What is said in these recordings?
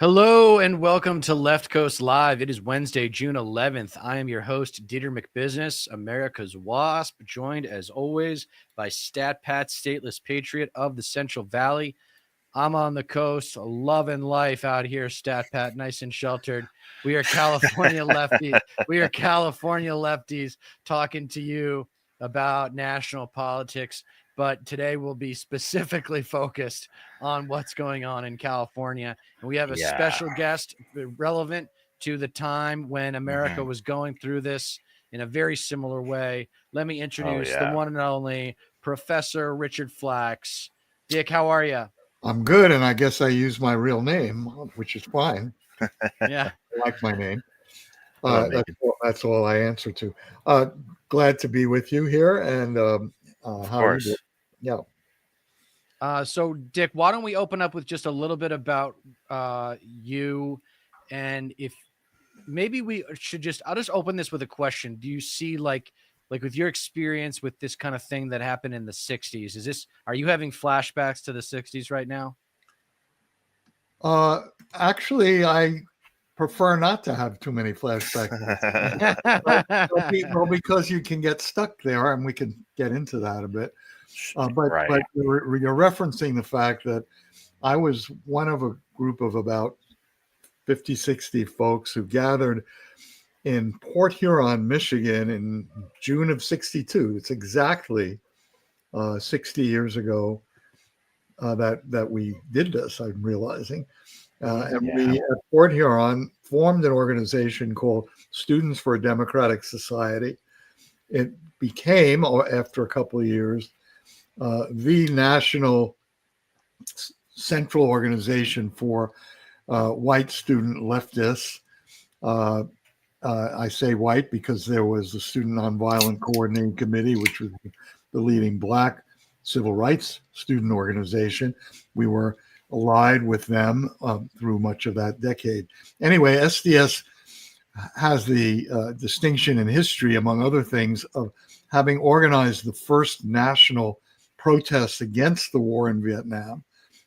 Hello and welcome to Left Coast Live. It is Wednesday, June 11th. I am your host, Dieter McBusiness, America's WASP, joined as always by Stat Pat, stateless patriot of the Central Valley. I'm on the coast, loving life out here, Stat Pat, nice and sheltered. We are California lefties. We are California lefties talking to you about national politics. But today we'll be specifically focused on what's going on in California. And we have a special guest relevant to the time when America was going through this in a very similar way. Let me introduce the one and only Professor Richard Flacks. Dick, how are you? I'm good, and I guess I use my real name, which is fine. Yeah. I like my name. That's all I answer to. Glad to be with you here, and how are you doing? Yeah. So, Dick, why don't we open up with just a little bit about you, and if maybe we should I'll just open this with a question. Do you see like with your experience with this kind of thing that happened in the 60s, are you having flashbacks to the 60s right now? Actually, I prefer not to have too many flashbacks. Well, because you can get stuck there, and we can get into that a bit. But you're referencing the fact that I was one of a group of about 50, 60 folks who gathered in Port Huron, Michigan in June of 62. It's exactly 60 years ago that we did this, I'm realizing. We at Port Huron formed an organization called Students for a Democratic Society. It became, after a couple of years, the national central organization for white student leftists. I say white because there was the Student Nonviolent Coordinating Committee, which was the leading Black civil rights student organization. We were allied with them through much of that decade. Anyway, SDS has the distinction in history, among other things, of having organized the first national protests against the war in Vietnam.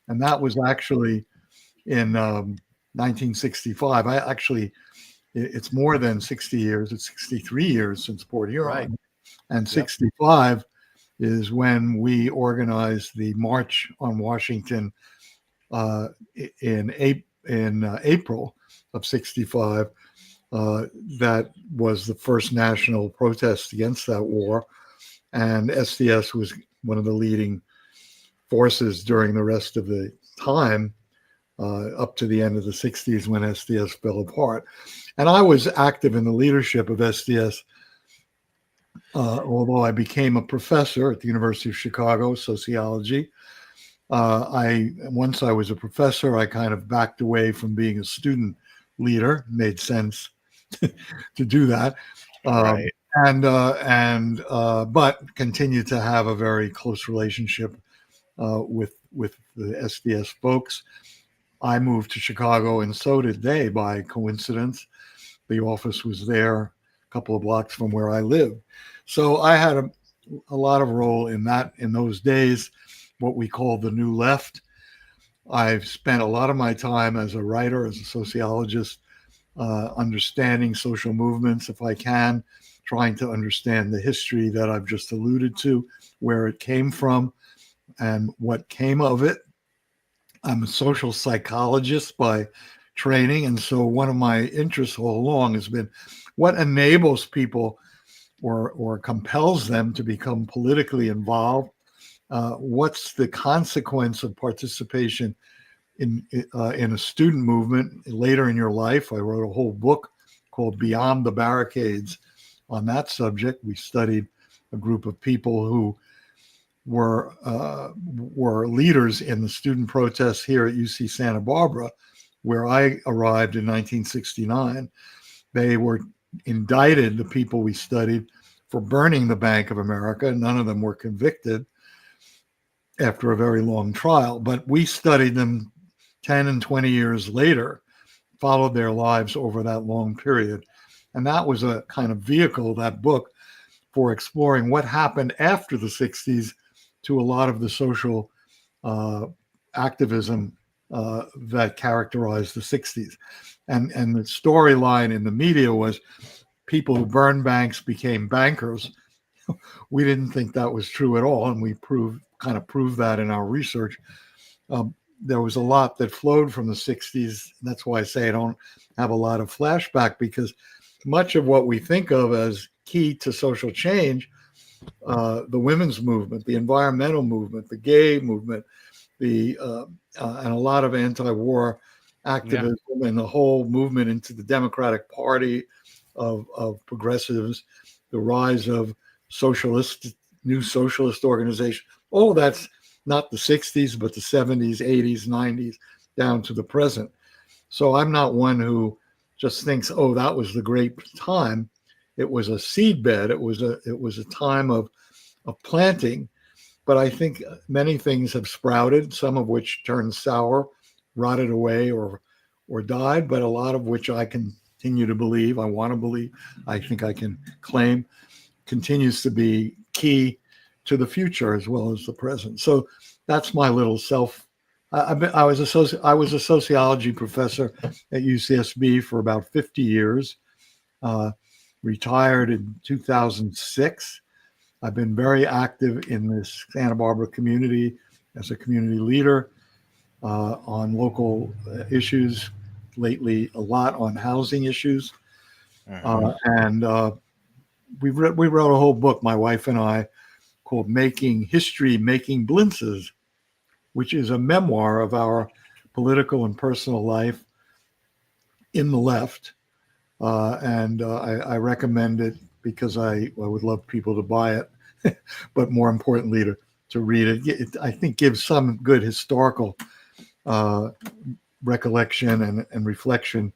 And that was actually in 1965. It's more than 60 years. It's 63 years since Port Huron. Right. And 65 is when we organized the March on Washington in April of 65. That was the first national protest against that war. And SDS was one of the leading forces during the rest of the time, up to the end of the 60s when SDS fell apart. And I was active in the leadership of SDS, although I became a professor at the University of Chicago, sociology. Once I was a professor, I kind of backed away from being a student leader. It made sense to do that. Right. But continued to have a very close relationship with the SDS folks. I moved to Chicago, and so did they by coincidence. The office was there a couple of blocks from where I lived. So I had a lot of role in that in those days, what we call the New Left. I've spent a lot of my time as a writer, as a sociologist, understanding social movements, if I can, trying to understand the history that I've just alluded to, where it came from and what came of it. I'm a social psychologist by training, and so one of my interests all along has been what enables people or compels them to become politically involved. What's the consequence of participation in a student movement later in your life? I wrote a whole book called Beyond the Barricades on that subject. We studied a group of people who were leaders in the student protests here at UC Santa Barbara, where I arrived in 1969. They were indicted, the people we studied, for burning the Bank of America. None of them were convicted after a very long trial, but we studied them 10 and 20 years later, followed their lives over that long period. And that was a kind of vehicle, that book, for exploring what happened after the 60s to a lot of the social activism that characterized the 60s. And the storyline in the media was people who burned banks became bankers. We didn't think that was true at all, and we kind of proved that in our research. There was a lot that flowed from the 60s. That's why I say I don't have a lot of flashback, because much of what we think of as key to social change, the women's movement, the environmental movement, the gay movement, and a lot of anti-war activism, and the whole movement into the Democratic Party of progressives, the rise of new socialist organization. All that's not the 60s, but the 70s, 80s, 90s, down to the present. So I'm not one who just thinks, oh, that was the great time. It was a seedbed. It was a time of planting. But I think many things have sprouted, some of which turned sour, rotted away, or died, but a lot of which I continue to believe, I want to believe, I think I can claim, continues to be key to the future as well as the present. So that's my little self. I was a sociology professor at UCSB for about 50 years, retired in 2006. I've been very active in this Santa Barbara community as a community leader on local issues, lately a lot on housing issues. And we wrote a whole book, my wife and I, called Making History, Making Blintzes, which is a memoir of our political and personal life in the left. I recommend it because I would love people to buy it, but more importantly to read it. It, I think, gives some good historical recollection and reflection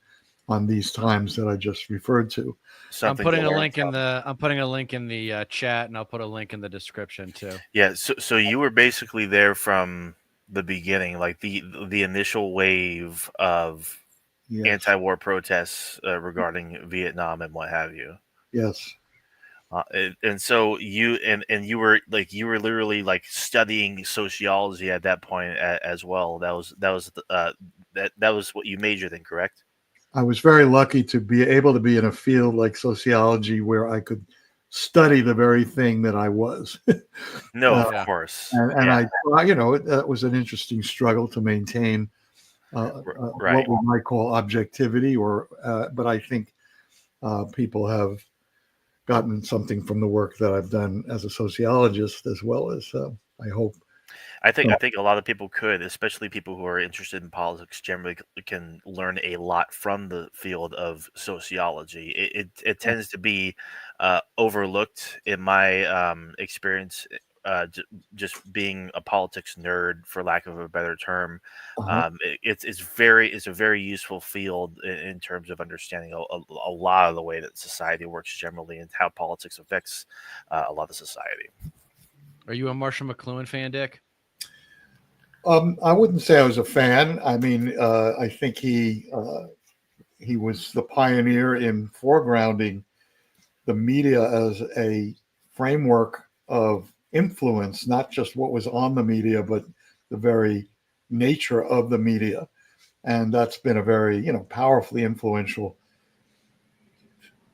on these times that I just referred to. I'm putting a link in the chat, and I'll put a link in the description too. Yeah. So you were basically there from the beginning, like the initial wave of anti-war protests regarding Vietnam and what have you. Yes. And so you were literally like studying sociology at that point as well. That was what you majored in, correct? I was very lucky to be able to be in a field like sociology where I could study the very thing that I was. No, of course. And I, that was an interesting struggle to maintain what we might call objectivity, but I think people have gotten something from the work that I've done as a sociologist, as well as I hope. I think a lot of people could, especially people who are interested in politics generally, can learn a lot from the field of sociology. It tends to be overlooked in my experience. Just being a politics nerd, for lack of a better term, it's a very useful field in terms of understanding a lot of the way that society works generally and how politics affects a lot of society. Are you a Marshall McLuhan fan, Dick? I wouldn't say I was a fan. I mean, I think he was the pioneer in foregrounding the media as a framework of influence, not just what was on the media, but the very nature of the media. And that's been a very, powerfully influential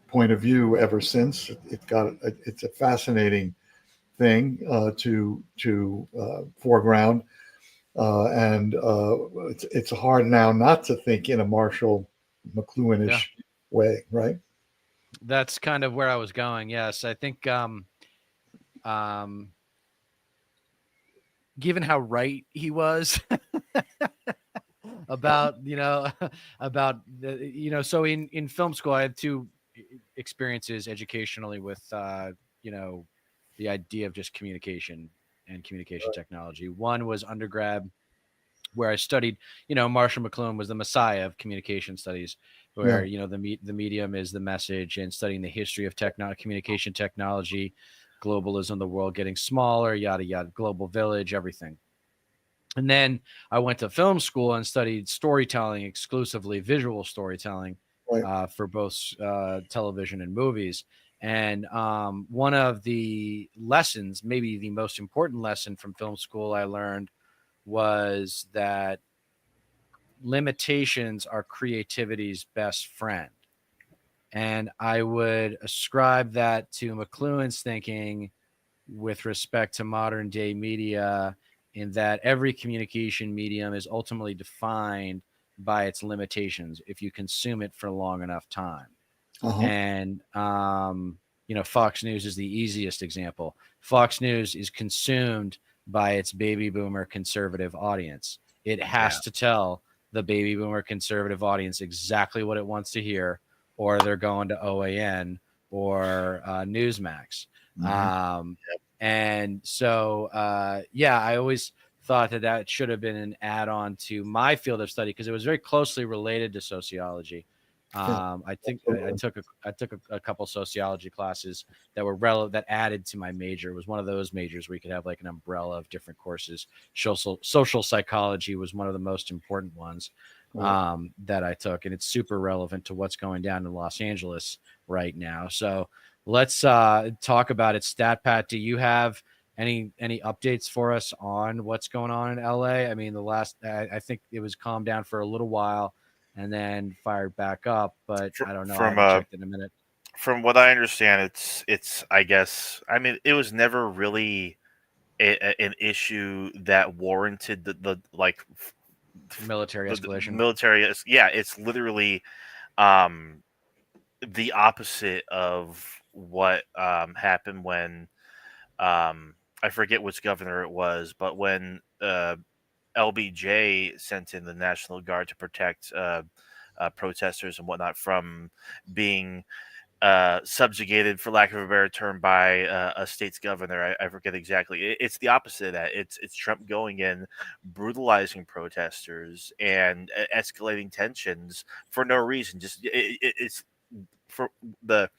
point of view ever since. It's a fascinating thing to foreground. And it's hard now not to think in a Marshall McLuhanish way, right? That's kind of where I was going. Yes, I think given how right he was about so in film school I had two experiences educationally with the idea of just communication and communication technology. One was undergrad, where I studied, Marshall McLuhan was the messiah of communication studies, where, the medium is the message, and studying the history of communication technology, globalism, the world getting smaller, yada, yada, global village, everything. And then I went to film school and studied storytelling, exclusively visual storytelling, for both television and movies. And one of the lessons, maybe the most important lesson from film school I learned, was that limitations are creativity's best friend. And I would ascribe that to McLuhan's thinking with respect to modern day media, in that every communication medium is ultimately defined by its limitations if you consume it for long enough time. And Fox News is the easiest example. Fox News is consumed by its baby boomer conservative audience. It has to tell the baby boomer conservative audience exactly what it wants to hear, or they're going to OAN or Newsmax. And so, I always thought that should have been an add-on to my field of study, because it was very closely related to sociology. I think I took a couple sociology classes that were relevant, that added to my major. It was one of those majors where you could have like an umbrella of different courses. Social psychology was one of the most important ones that I took, and it's super relevant to what's going down in Los Angeles right now. So let's talk about it. StatPat, do you have any updates for us on what's going on in LA? I mean, I think it was calmed down for a little while and then fired back up, but I don't know. I haven't checked in a minute. From what I understand, it's I guess, I mean, it was never really an issue that warranted the military escalation. Military, it's literally the opposite of what happened when I forget which governor it was, but when LBJ sent in the National Guard to protect protesters and whatnot from being subjugated, for lack of a better term, by a state's governor. I forget exactly. It's the opposite of that. It's Trump going in, brutalizing protesters and escalating tensions for no reason. Just it's for the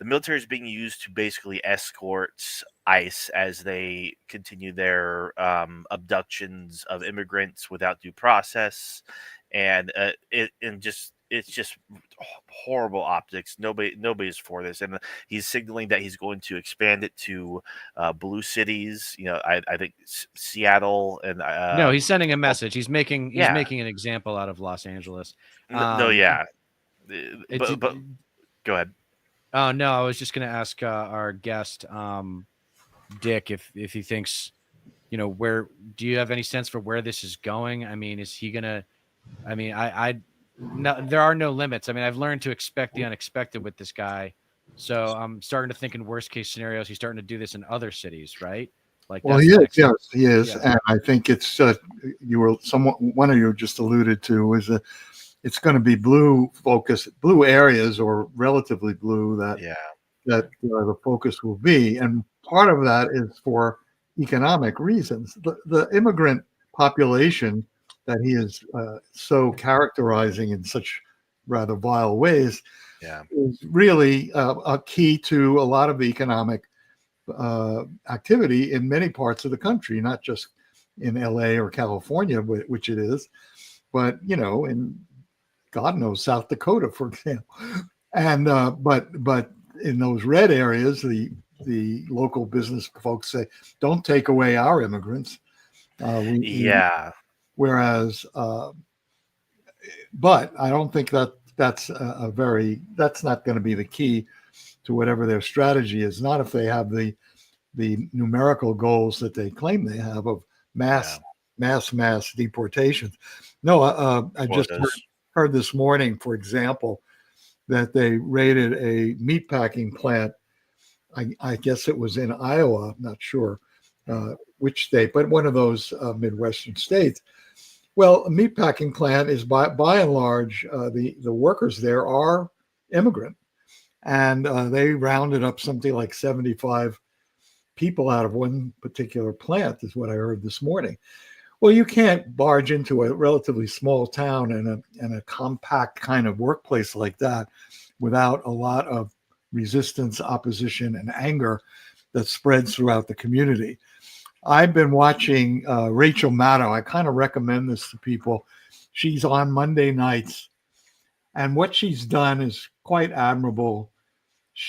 military is being used to basically escort ICE as they continue their abductions of immigrants without due process, and it's just horrible optics. Nobody's for this, and he's signaling that he's going to expand it to blue cities. I think Seattle and no, he's sending a message. He's making an example out of Los Angeles. But go ahead. Oh no, I was just going to ask our guest, Dick, if he thinks, where do you have any sense for where this is going? I mean, is he gonna? I mean, no, there are no limits. I mean, I've learned to expect the unexpected with this guy, so I'm starting to think in worst case scenarios. He's starting to do this in other cities, right? Well, he is. Yes, he is, and I think it's one of you just alluded to is it's going to be blue areas, or relatively blue, that the focus will be. And part of that is for economic reasons. The immigrant population that he is so characterizing in such rather vile ways is really a key to a lot of the economic activity in many parts of the country, not just in LA or California, which it is, but in God knows, South Dakota, for example. And but in those red areas, the local business folks say, don't take away our immigrants. Whereas, but I don't think that's not going to be the key to whatever their strategy is. Not if they have the numerical goals that they claim they have of mass deportations. No, I just heard this morning, for example, that they raided a meatpacking plant. I guess it was in Iowa. I'm not sure which state, but one of those Midwestern states. Well, a meatpacking plant is by and large, the workers there are immigrant, and they rounded up something like 75 people out of one particular plant, is what I heard this morning. Well, you can't barge into a relatively small town and a compact kind of workplace like that without a lot of resistance, opposition, and anger that spreads throughout the community. I've been watching Rachel Maddow. I kind of recommend this to people. She's on Monday nights, and what she's done is quite admirable.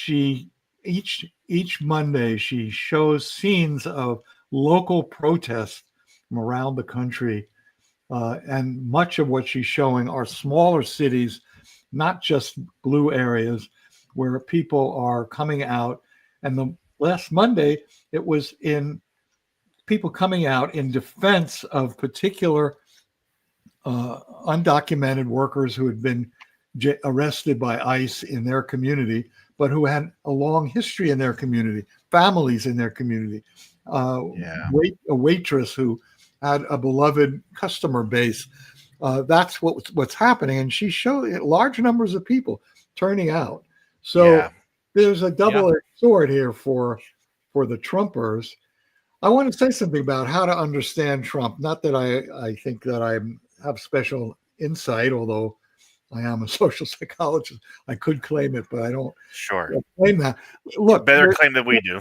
Each Monday she shows scenes of local protests from around the country And much of what she's showing are smaller cities, not just blue areas, where people are coming out. And the last Monday, it was in people coming out in defense of particular undocumented workers who had been arrested by ICE in their community, but who had a long history in their community, families in their community. A waitress who had a beloved customer base. That's what's happening. And she showed large numbers of people turning out. So there's a double-edged sword here for the Trumpers. I want to say something about how to understand Trump. Not that I think that I have special insight, although I am a social psychologist. I could claim it, but I don't claim that. Look, better claim than we do.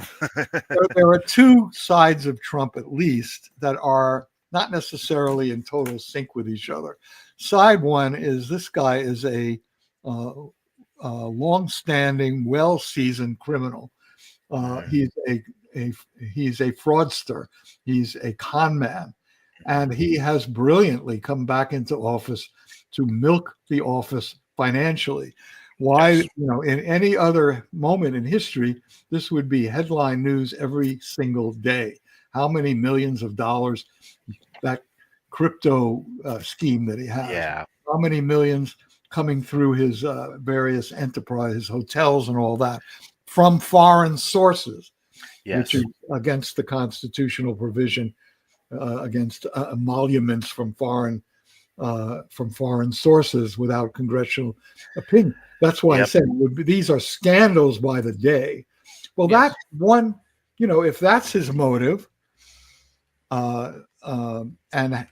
there are two sides of Trump, at least, that are not necessarily in total sync with each other. Side one is this guy is a long-standing, well-seasoned criminal. He's a fraudster. He's a con man. And he has brilliantly come back into office to milk the office financially. Why, in any other moment in history, this would be headline news every single day. How many millions of dollars that crypto scheme that he has? Yeah. How many millions coming through his various enterprises, hotels and all that from foreign sources, which is against the constitutional provision, against emoluments from foreign sources without congressional opinion. That's why I said these are scandals by the day. Well, that's one, if that's his motive, and that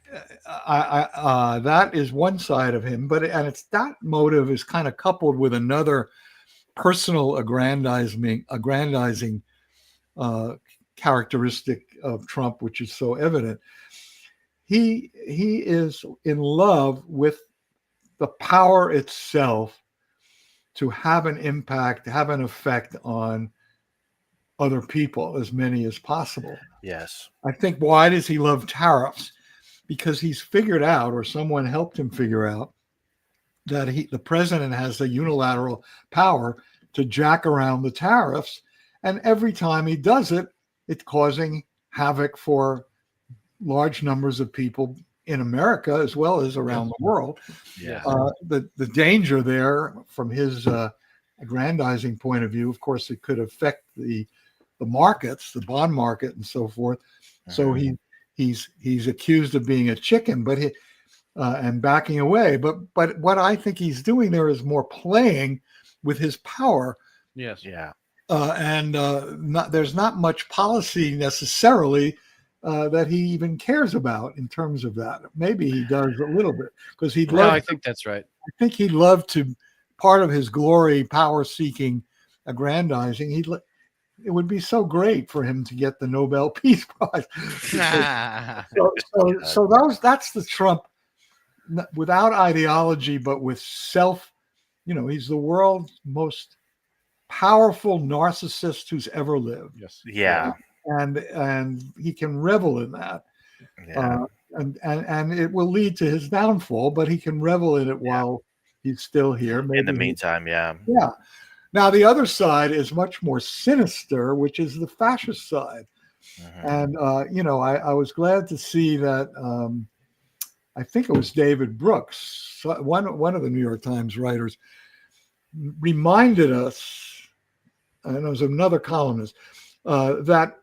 is one side of him, and it's that motive is kind of coupled with another personal aggrandizing characteristic of Trump, which is so evident. He is in love with the power itself to have an impact, have an effect on other people, as many as possible. Yes. I think, why does he love tariffs? Because he's figured out, or someone helped him figure out, that the president has the unilateral power to jack around the tariffs. And every time he does it, it's causing havoc for large numbers of people in America as well as around the world. Yeah. The danger there, from his aggrandizing point of view, of course, it could affect the markets, the bond market, and so forth. So he's accused of being a chicken, but and backing away. But what I think he's doing there is more playing with his power. Yes. Yeah. There's not much policy necessarily that he even cares about in terms of that. Maybe he does a little bit, because he'd love. No, I think that's right. I think he'd love to. Part of his glory, power-seeking, aggrandizing. It would be so great for him to get the Nobel Peace Prize. So that's the Trump, without ideology, but with self. He's the world's most powerful narcissist who's ever lived. Yes. Yeah. And he can revel in that. Yeah. And it will lead to his downfall, but he can revel in it while he's still here. Maybe in the meantime, yeah. Now, the other side is much more sinister, which is the fascist side. And, I was glad to see that, I think it was David Brooks, one of the New York Times writers, reminded us, and it was another columnist, that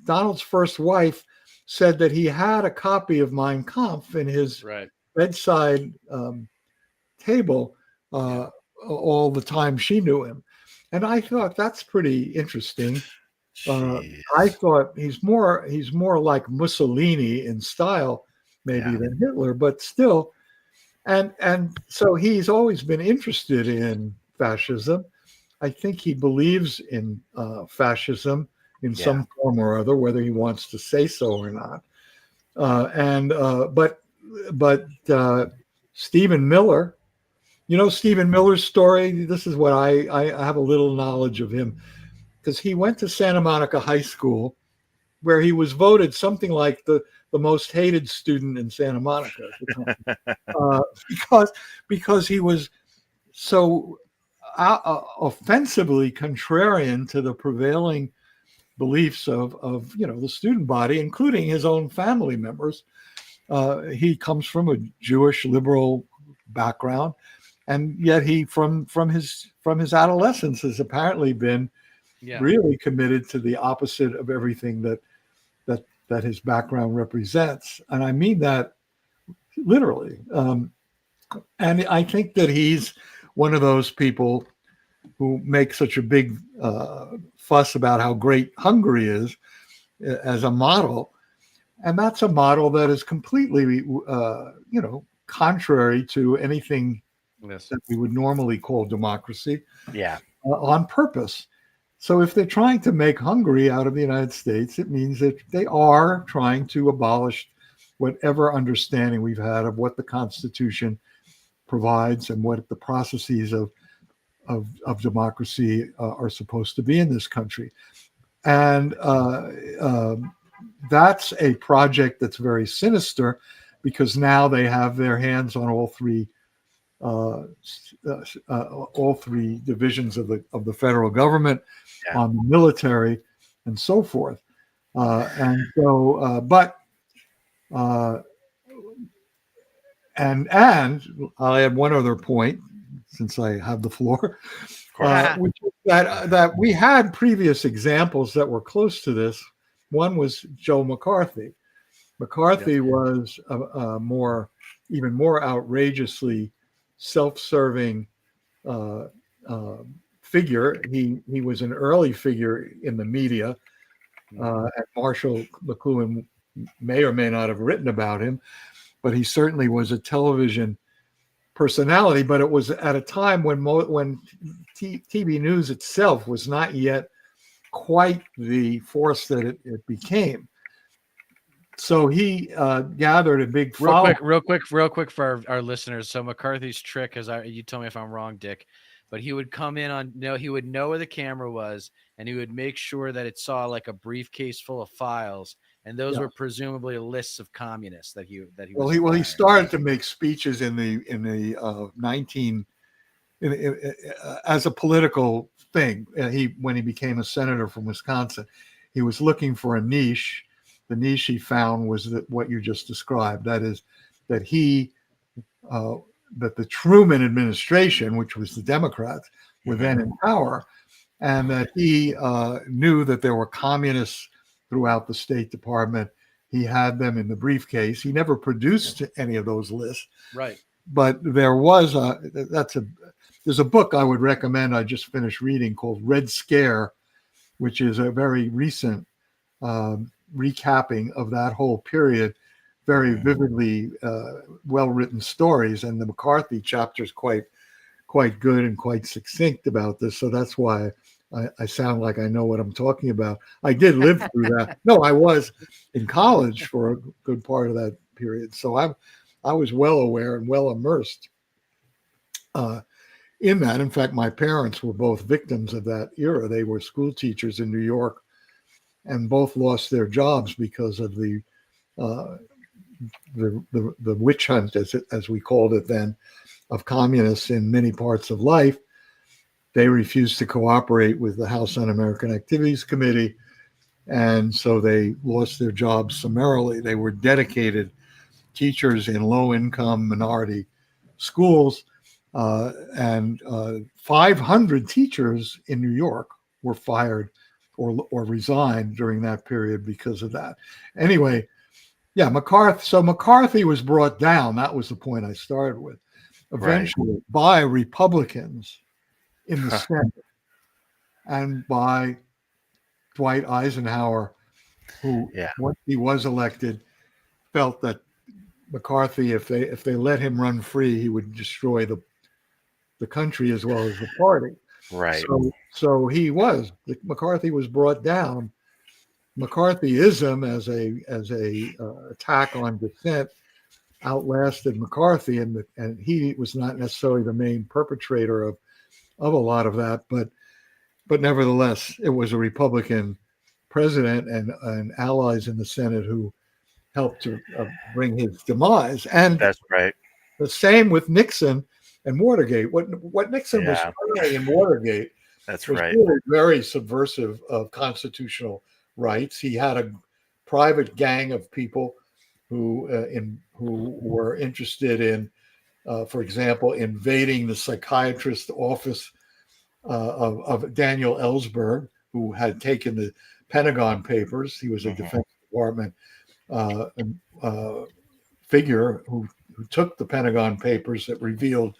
Donald's first wife said that he had a copy of Mein Kampf in his bedside table all the time she knew him. And I thought that's pretty interesting. I thought he's more like Mussolini in style, maybe, than Hitler, but still. And so he's always been interested in fascism. I think he believes in fascism in some form or other, whether he wants to say so or not. But Stephen Miller, Stephen Miller's story. This is what I have a little knowledge of him, because he went to Santa Monica High School where he was voted something like the most hated student in Santa Monica at the time, because he was so offensively contrarian to the prevailing beliefs of the student body, including his own family members. He comes from a Jewish liberal background, and yet he from his adolescence has apparently been really committed to the opposite of everything that his background represents. And I mean that literally. And I think that he's one of those people who make such a big fuss about how great Hungary is as a model. And that's a model that is completely, contrary to anything that we would normally call democracy. On purpose. So if they're trying to make Hungary out of the United States, it means that they are trying to abolish whatever understanding we've had of what the Constitution provides and what the processes of democracy are supposed to be in this country. And that's a project that's very sinister, because now they have their hands on all three divisions of the federal government, on the military, and so forth. And I'll add one other point, since I have the floor, which is that we had previous examples that were close to this. One was Joe McCarthy. McCarthy was even more outrageously self-serving figure. He was an early figure in the media, and Marshall McLuhan may or may not have written about him, but he certainly was a television personality. But it was at a time when TV news itself was not yet quite the force that it became. So he gathered a big following. Real quick for our listeners. So McCarthy's trick, you tell me if I'm wrong, Dick, but he would come in he would know where the camera was, and he would make sure that it saw like a briefcase full of files, and those were presumably lists of communists that he he started to make speeches in the as a political thing. When he became a senator from Wisconsin, he was looking for a niche. The niche he found was what you just described. That is, that that the Truman administration, which was the Democrats, were then in power, and that he knew that there were communists throughout the State Department. He had them in the briefcase. He never produced any of those lists. Right. But there was there's a book I would recommend. I just finished reading, called Red Scare, which is a very recent recapping of that whole period, very vividly well-written stories, and the McCarthy chapter is quite good and quite succinct about this. So that's why I sound like I know what I'm talking about. I did live through that. No, I was in college for a good part of that period, so I was well aware and well immersed in that. In fact, my parents were both victims of that era. They were school teachers in New York, and both lost their jobs because of the witch hunt, as we called it then, of communists in many parts of life. They refused to cooperate with the House Un-American Activities Committee, and so they lost their jobs summarily. They were dedicated teachers in low-income minority schools, and 500 teachers in New York were fired or resigned during that period because of that. Anyway, McCarthy. So McCarthy was brought down. That was the point I started with. Eventually, by Republicans in the Senate, and by Dwight Eisenhower, who, once he was elected, felt that McCarthy, if they let him run free, he would destroy the country as well as the party. Right. So McCarthy was brought down. McCarthyism as a attack on dissent outlasted McCarthy, and he was not necessarily the main perpetrator of a lot of that, but nevertheless, it was a Republican president and allies in the Senate who helped to bring his demise. And That's right. the same with Nixon and Watergate. What Nixon was Yeah, trying in Watergate that's was right. really very subversive of constitutional rights. He had a private gang of people who were interested in, for example, invading the psychiatrist office of Daniel Ellsberg, who had taken the Pentagon Papers. He was a Defense Department uh, figure who took the Pentagon Papers that revealed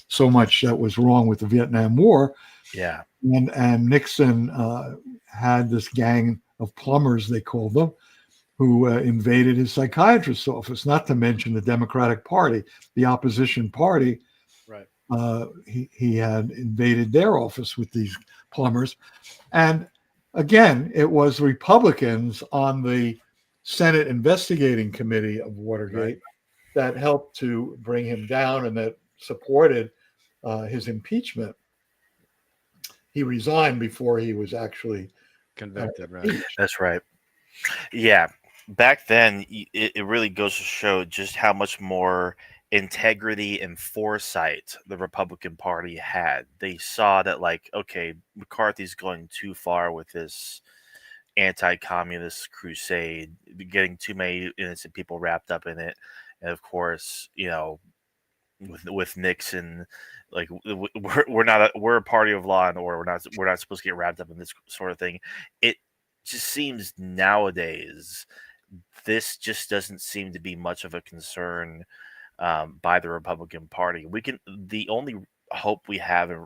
so much that was wrong with the Vietnam War. Yeah. And Nixon had this gang of plumbers, they called them, who invaded his psychiatrist's office, not to mention the Democratic Party, the opposition party. Right. He had invaded their office with these plumbers. And again, it was Republicans on the Senate Investigating Committee of Watergate that helped to bring him down and that supported his impeachment. He resigned before he was actually convicted. Right. That's right. Yeah. Back then, it really goes to show just how much more integrity and foresight the Republican Party had. They saw that, like, okay, McCarthy's going too far with this anti-communist crusade, getting too many innocent people wrapped up in it, and of course, with Nixon, like we're a party of law and order. We're not supposed to get wrapped up in this sort of thing. It just seems nowadays this just doesn't seem to be much of a concern by the Republican Party. The only hope we have in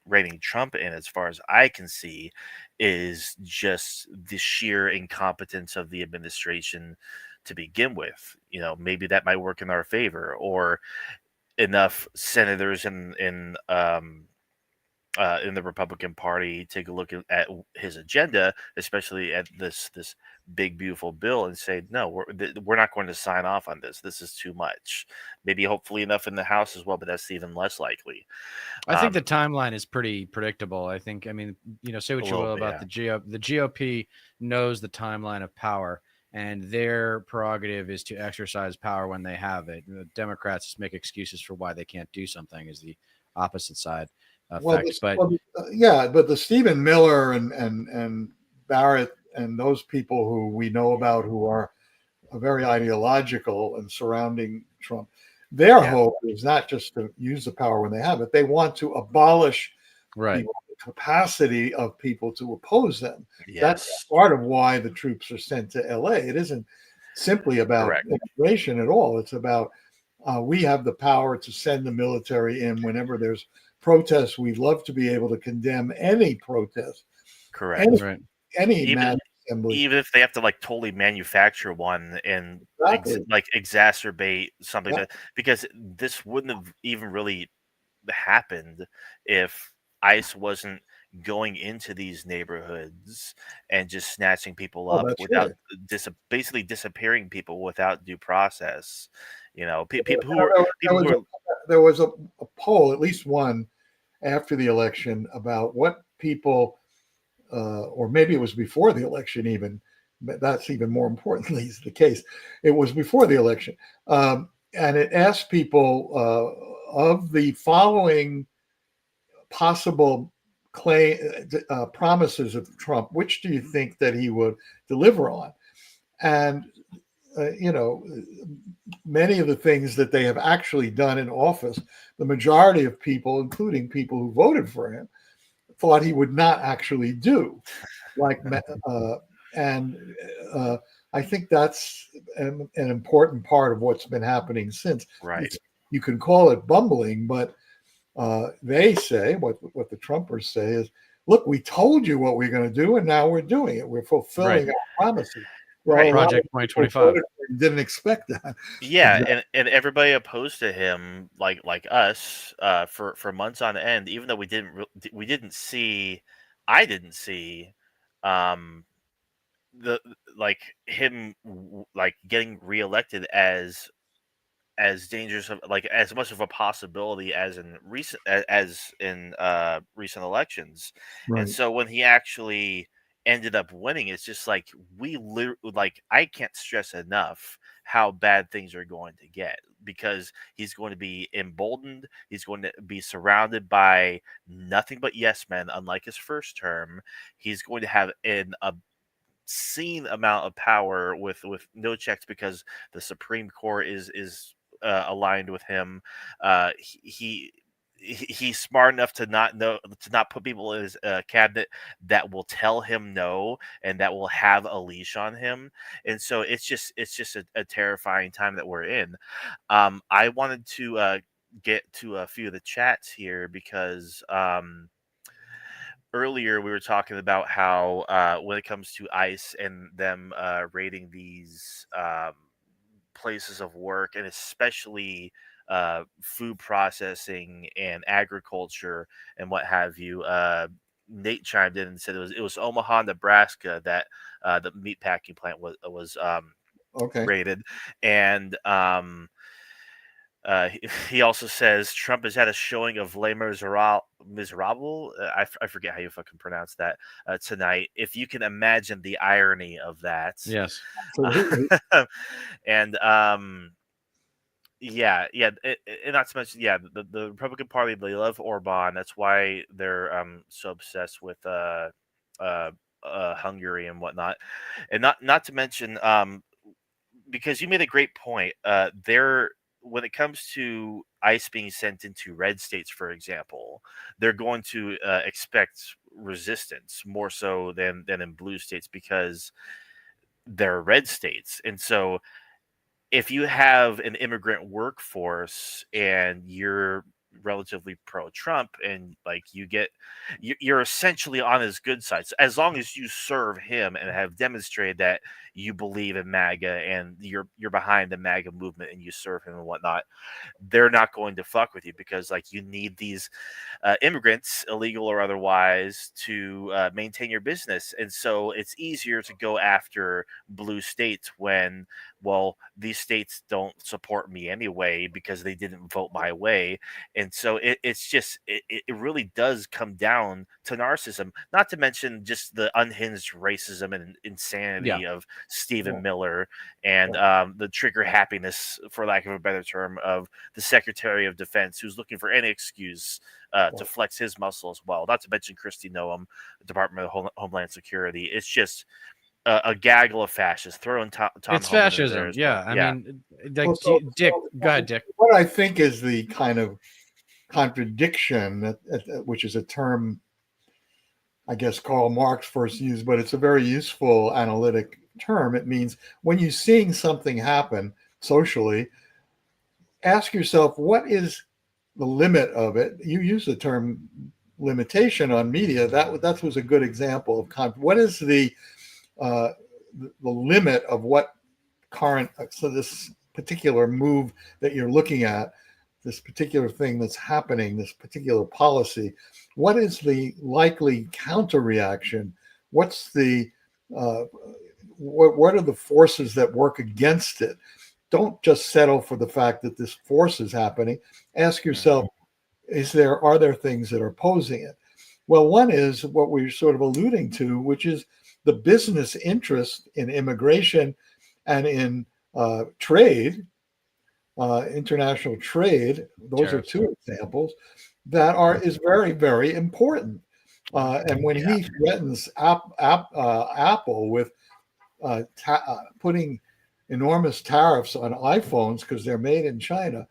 reining Trump in, as far as I can see, is just the sheer incompetence of the administration to begin with. Maybe that might work in our favor, or enough senators in the Republican Party take a look at his agenda, especially at this big beautiful bill, and say, no, we're not going to sign off on this. This is too much. Maybe hopefully enough in the House as well, but that's even less likely. I think the timeline is pretty predictable. I mean, say what you will about the GOP knows the timeline of power, and their prerogative is to exercise power when they have it. The Democrats just make excuses for why they can't do something, is the opposite side. But the Stephen Miller and Barrett and those people who we know about who are very ideological and surrounding Trump, their hope is not just to use the power when they have it. They want to abolish the capacity of people to oppose them. Yes. That's part of why the troops are sent to LA. It isn't simply about immigration at all. It's about we have the power to send the military in whenever there's protests. We'd love to be able to condemn any protest. Correct. Any mass assembly. Even if they have to totally manufacture one and exacerbate something because this wouldn't have even really happened if ICE wasn't going into these neighborhoods and just snatching people up without basically disappearing people without due process. People who there was a poll, at least one, after the election about what people, or maybe it was before the election even, but that's even more importantly is the case. It was before the election. And it asked people of the following possible promises of Trump, which do you think that he would deliver on? And many of the things that they have actually done in office, the majority of people, including people who voted for him, thought he would not actually do. I think that's an important part of what's been happening since. Right. You can call it bumbling, but they say, what the Trumpers say is, look, we told you what we're going to do, and now we're doing it. We're fulfilling our promises. Well, Project 2025 didn't expect that. Yeah, and everybody opposed to him, like us, for months on end. Even though I didn't see, him getting reelected as dangerous of as much of a possibility as in recent elections. Right. And so when he actually ended up winning. It's just like I can't stress enough how bad things are going to get, because he's going to be emboldened. He's going to be surrounded by nothing but yes men, unlike his first term. He's going to have an obscene amount of power with no checks, because the Supreme Court is aligned with him. He's smart enough to not put people in his cabinet that will tell him no and that will have a leash on him. And so it's just a terrifying time that we're in. I wanted to get to a few of the chats here, because earlier we were talking about how when it comes to ICE and them raiding these places of work, and especially food processing and agriculture and what have you. Nate chimed in and said it was Omaha, Nebraska, that the meatpacking plant was Okay. raided, and he also says Trump has had a showing of Les Miserables. I forget how you fucking pronounce that tonight. If you can imagine the irony of that. Yes. And yeah, and not to mention, the Republican Party, they love Orban. That's why they're so obsessed with Hungary and whatnot, and not to mention because you made a great point. They're When it comes to ICE being sent into red states, for example, they're going to expect resistance more so than in blue states, because they're red states, and so if you have an immigrant workforce and you're relatively pro-Trump, and like you're essentially on his good side, so as long as you serve him and have demonstrated that you believe in MAGA and you're behind the MAGA movement and you serve him and whatnot, they're not going to fuck with you, because like you need these immigrants, illegal or otherwise, to maintain your business. And so it's easier to go after blue states when, well, these states don't support me anyway because they didn't vote my way. And so it really does come down to narcissism, not to mention just the unhinged racism and insanity of Stephen Miller, and the trigger happiness, for lack of a better term, of the Secretary of Defense, who's looking for any excuse to flex his muscle as well. Not to mention Kristi Noem, Department of Homeland Security. It's just a gaggle of fascists. Throwing Tom It's Homan in fascism. there as Yeah. well. I mean, like, Dick, go ahead, Dick. What I think is the kind of contradiction, which is a term I guess Karl Marx first used, but it's a very useful analytic term. It means when you're seeing something happen socially, ask yourself, what is the limit of it? You use the term limitation on media. That was a good example of what is the limit of what current, so this particular move that you're looking at, this particular thing that's happening, this particular policy, what is the likely counter reaction? What's the what are the forces that work against it? Don't just settle for the fact that this force is happening. Ask yourself, are there things that are opposing it? Well, one is what we're sort of alluding to, which is the business interest in immigration and in trade, international trade. Those are two examples that is very, very important. And when he threatens Apple with putting enormous tariffs on iPhones because they're made in China,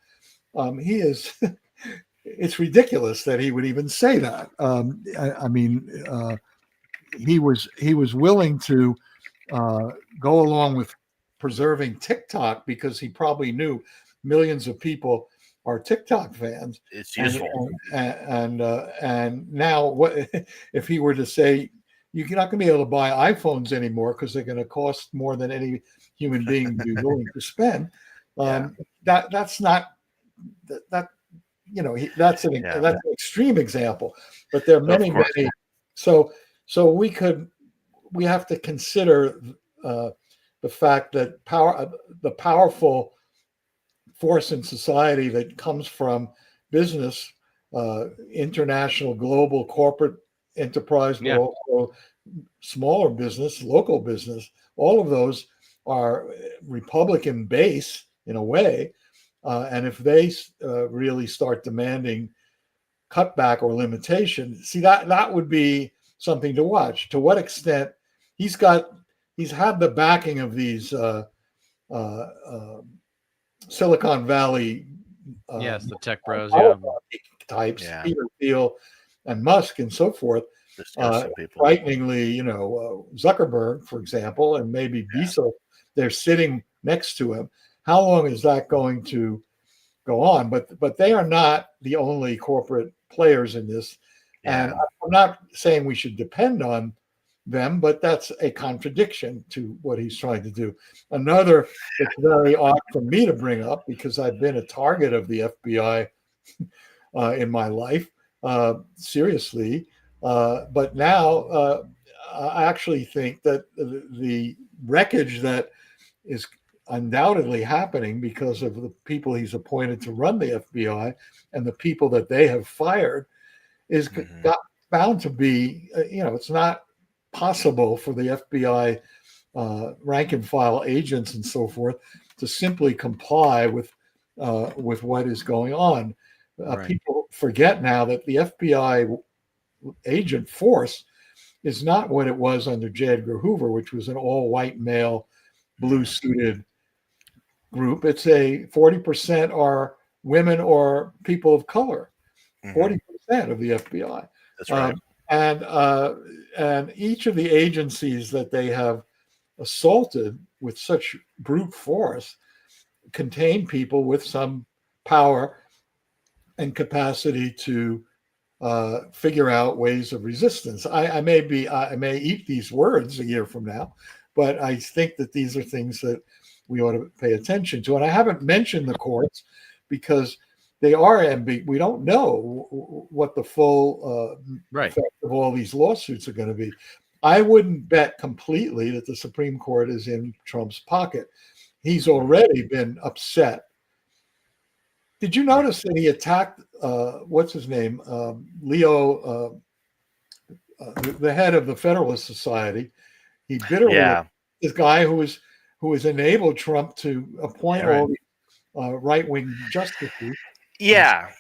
it's ridiculous that he would even say that. I mean, he was willing to go along with preserving TikTok because he probably knew millions of people are TikTok fans. It's useful. And now, what if he were to say you're not going to be able to buy iPhones anymore because they're going to cost more than any human being would be willing to spend? That's not that. You know, that's an extreme example, but there are many. So we have to consider the fact that the powerful force in society that comes from business, international, global, corporate enterprise, but also smaller business, local business, all of those are Republican base in a way. And if they really start demanding cutback or limitation, see that would be something to watch. To what extent he's had the backing of these Silicon Valley, yes, the tech bros, types, Peter Thiel and Musk and so forth. Frighteningly, Zuckerberg, for example, and maybe Bezos, they're sitting next to him. How long is that going to go on? But they are not the only corporate players in this. And I'm not saying we should depend on them, but that's a contradiction to what he's trying to do. Another that's very odd for me to bring up, because I've been a target of the FBI in my life, seriously. But now I actually think that the wreckage that is undoubtedly happening because of the people he's appointed to run the FBI and the people that they have fired is bound to be, it's not possible for the FBI rank and file agents and so forth to simply comply with what is going on. People forget now that the FBI agent force is not what it was under J. Edgar Hoover, which was an all-white male, blue-suited group. It's a 40% are women or people of color. 40% of the FBI. That's right. And each of the agencies that they have assaulted with such brute force contain people with some power and capacity to figure out ways of resistance. I may eat these words a year from now, but I think that these are things that we ought to pay attention to. And I haven't mentioned the courts because they are we don't know what the full effect of all these lawsuits are going to be. I wouldn't bet completely that the Supreme Court is in Trump's pocket. He's already been upset. Did you notice that he attacked, what's his name? Leo, the head of the Federalist Society. He bitterly, this guy who has enabled Trump to appoint all these right-wing justices. Yeah.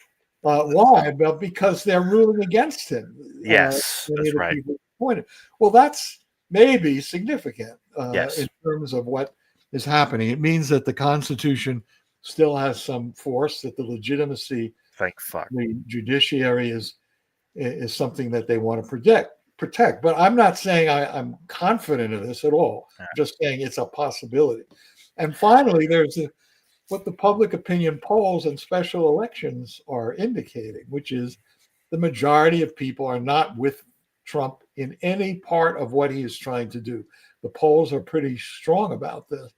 Why? Well, because they're ruling against him. Yes, that's right. Well, that's maybe significant in terms of what is happening. It means that the Constitution still has some force, that the legitimacy of the judiciary is something that they want to protect. But I'm not saying I'm confident of this at all. I'm just saying it's a possibility. And finally, there's what the public opinion polls and special elections are indicating, which is the majority of people are not with Trump in any part of what he is trying to do. The polls are pretty strong about this.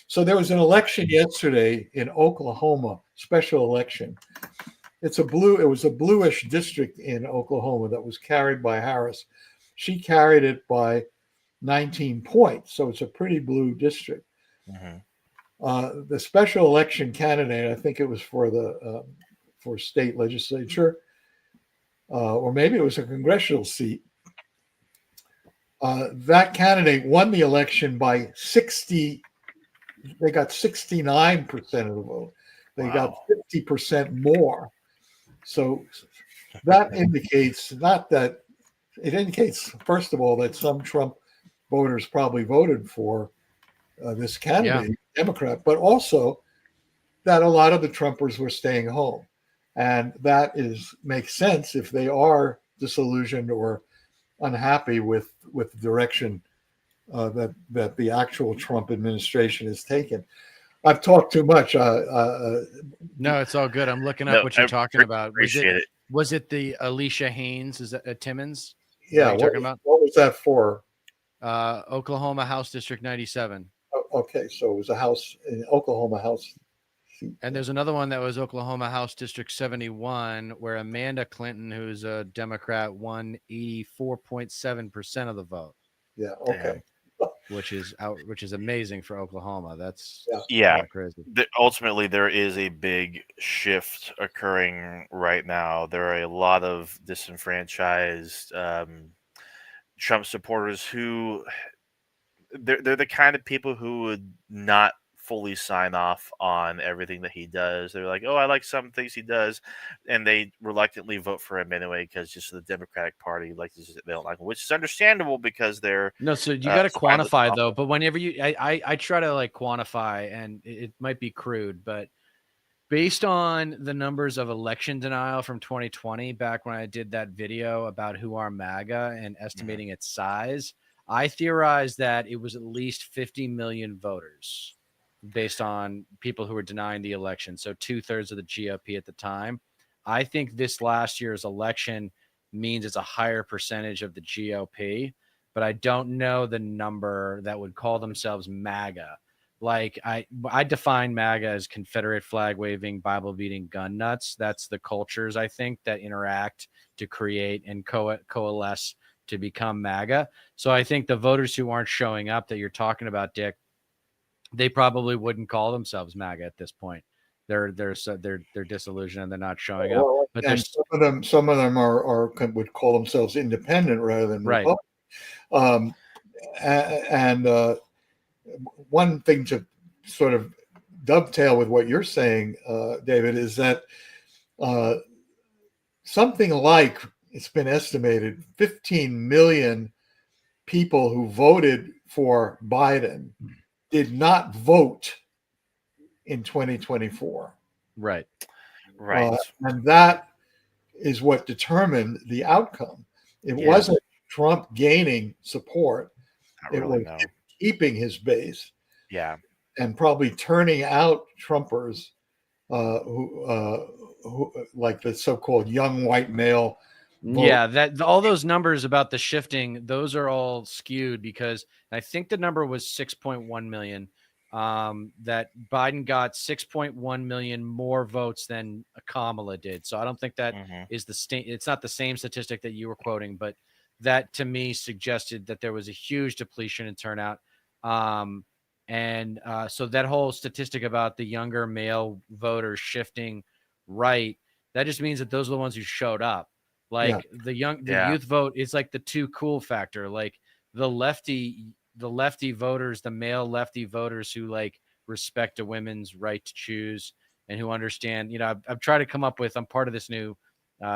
So there was an election yesterday in Oklahoma, special election. It was a bluish district in Oklahoma that was carried by Harris. She carried it by 19 points, so it's a pretty blue district. The special election candidate, I think it was for state legislature, or maybe it was a congressional seat. That candidate won the election by 60. They got 69% of the vote. They got 50% more. So that indicates it indicates, first of all, that some Trump voters probably voted for this candidate, Democrat, but also that a lot of the Trumpers were staying home. And that makes sense if they are disillusioned or unhappy with the direction that the actual Trump administration has taken. I've talked too much. No, it's all good. I'm looking up what you're talking about. Was it the Alicia Haynes? Is that Timmons? Yeah. What was that for? Oklahoma House District 97. Okay, so it was a house in Oklahoma House. And there's another one that was Oklahoma House District 71, where Amanda Clinton, who's a Democrat, won 84.7% of the vote. Yeah. Okay. Which is amazing for Oklahoma. That's crazy. Ultimately, there is a big shift occurring right now. There are a lot of disenfranchised Trump supporters who they're the kind of people who would not fully sign off on everything that he does. They're like, oh, I like some things he does, and they reluctantly vote for him anyway because just the Democratic Party they don't like him, which is understandable because they're No, so you got to spineless quantify though. also. But whenever I try to like quantify, and it might be crude, but based on the numbers of election denial from 2020, back when I did that video about who are MAGA and estimating its size, I theorized that it was at least 50 million voters based on people who were denying the election. So 2/3 of the GOP at the time. I think this last year's election means it's a higher percentage of the GOP, but I don't know the number that would call themselves MAGA. Like I define MAGA as Confederate flag waving, Bible beating gun nuts. That's the cultures, I think, that interact to create and coalesce to become MAGA. So I think the voters who aren't showing up that you're talking about, Dick, they probably wouldn't call themselves MAGA at this point. They're disillusioned and they're not showing up. But and some of them are would call themselves independent rather than right. Republican. And one thing to sort of dovetail with what you're saying, David, is that something like, it's been estimated, 15 million people who voted for Biden did not vote in 2024. Right. And that is what determined the outcome. It wasn't Trump gaining support. It was keeping his base. Yeah. And probably turning out Trumpers who like the so-called young white male vote. Yeah, that all those numbers about the shifting, those are all skewed because I think the number was 6.1 million. That Biden got 6.1 million more votes than Kamala did. So I don't think that is it's not the same statistic that you were quoting, but that to me suggested that there was a huge depletion in turnout. So that whole statistic about the younger male voters shifting right, that just means that those are the ones who showed up. Like the youth vote is like the too cool factor. Like the lefty voters, the male lefty voters who like respect a women's right to choose and who understand, I've tried to come up with, I'm part of this new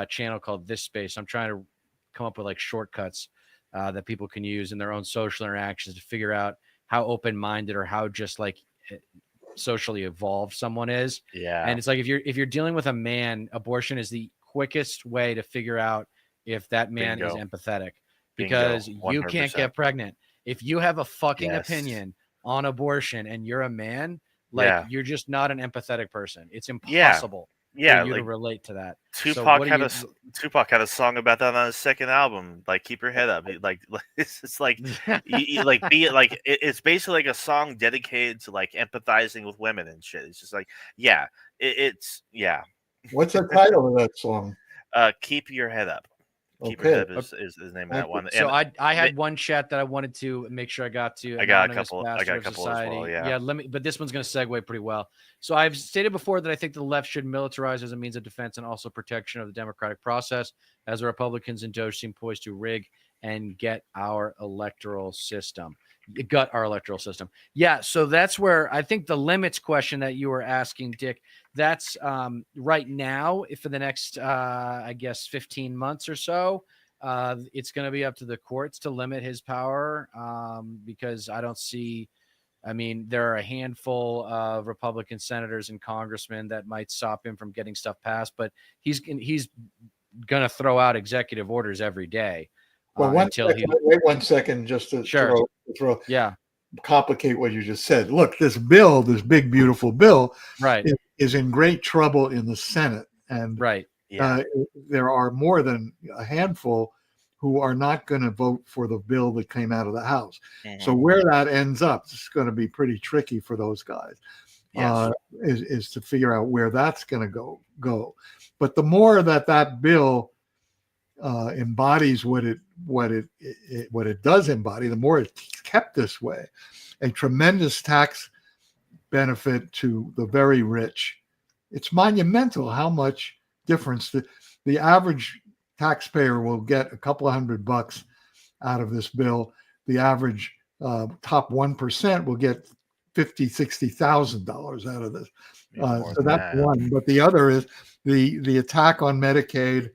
channel called This Space. I'm trying to come up with like shortcuts that people can use in their own social interactions to figure out how open-minded or how just like socially evolved someone is. Yeah. And it's like, if you're dealing with a man, abortion is the quickest way to figure out if that man is empathetic, because you can't get pregnant. If you have a fucking opinion on abortion and you're a man, like you're just not an empathetic person. It's impossible for you to relate to that. Tupac had a song about that on his second album. Like, keep your head up. Like it's like it's basically like a song dedicated to like empathizing with women and shit. It's just like What's the title of that song? Keep Your Head Up. Keep Okay. Your Head Up is the name of that one. So I had one chat that I wanted to make sure I got to. I got a couple as well. Yeah. But this one's going to segue pretty well. So I've stated before that I think the left should militarize as a means of defense and also protection of the democratic process, as the Republicans and Doge seem poised to rig and gut our electoral system. Yeah. So that's where I think the limits question that you were asking, Dick, that's right now, if for the next, I guess, 15 months or so, it's going to be up to the courts to limit his power because I don't see, there are a handful of Republican senators and congressmen that might stop him from getting stuff passed, but he's going to throw out executive orders every day. Well, wait 1 second just to throw complicate what you just said. Look, this big, beautiful bill, is in great trouble in the Senate. And there are more than a handful who are not going to vote for the bill that came out of the House. So where that ends up, it's going to be pretty tricky for those guys, is to figure out where that's going to go. But the more that bill embodies what it does embody, the more it's kept this way. A tremendous tax benefit to the very rich. It's monumental how much difference the average taxpayer will get. A couple of $100 out of this bill, the average top 1% will get $50,000-$60,000 out of this. So that's one. But the other is the attack on Medicaid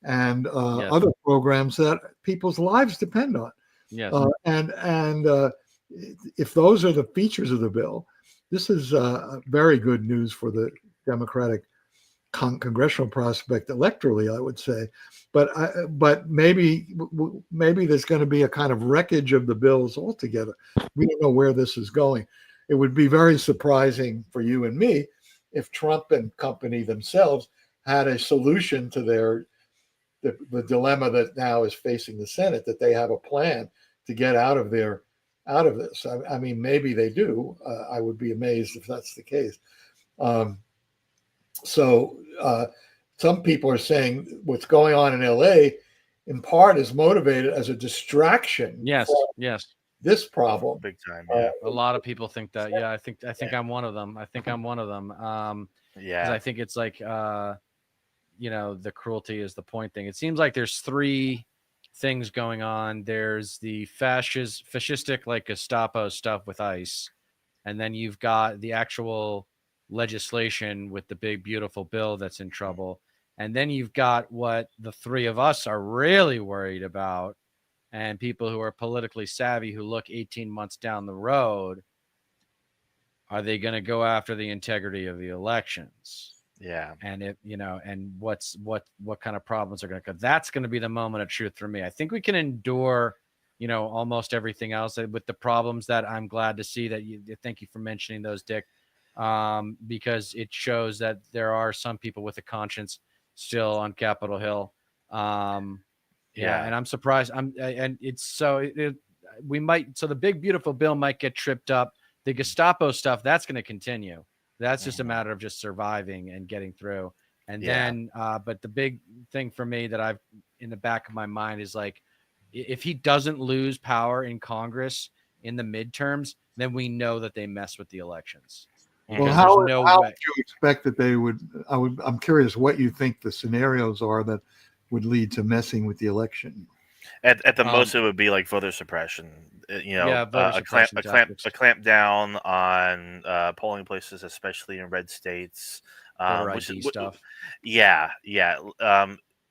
and other programs that people's lives depend on. Yes. And if those are the features of the bill, this is very good news for the Democratic congressional prospect electorally, I would say. But maybe there's going to be a kind of wreckage of the bills altogether. We don't know where this is going. It would be very surprising for you and me if Trump and company themselves had a solution to the dilemma that now is facing the Senate, that they have a plan to get out of this. I mean, maybe they do. I would be amazed if that's the case. So some people are saying what's going on in LA in part is motivated as a distraction. Yes. This problem. Big time. A lot of people think that. Yeah, I think I'm one of them. I think I'm one of them. 'Cause I think it's like the cruelty is the point thing. It seems like there's three things going on. There's the fascistic like Gestapo stuff with ICE, and then you've got the actual legislation with the big beautiful bill that's in trouble, and then you've got what the three of us are really worried about, and people who are politically savvy who look 18 months down the road. Are they going to go after the integrity of the elections? Yeah. And and what kind of problems are going to come? That's going to be the moment of truth for me. I think we can endure, almost everything else with the problems that I'm glad to see that you, thank you for mentioning those, Dick. Because it shows that there are some people with a conscience still on Capitol Hill. And I'm surprised. The big beautiful bill might get tripped up. The Gestapo stuff, that's going to continue. That's just a matter of just surviving and getting through. And then, but the big thing for me that I've in the back of my mind is like, if he doesn't lose power in Congress in the midterms, then we know that they mess with the elections. Well, how would you expect that they would? I'm curious what you think the scenarios are that would lead to messing with the election. At the most, it would be like voter suppression. A clamp down on polling places, especially in red states. Stuff.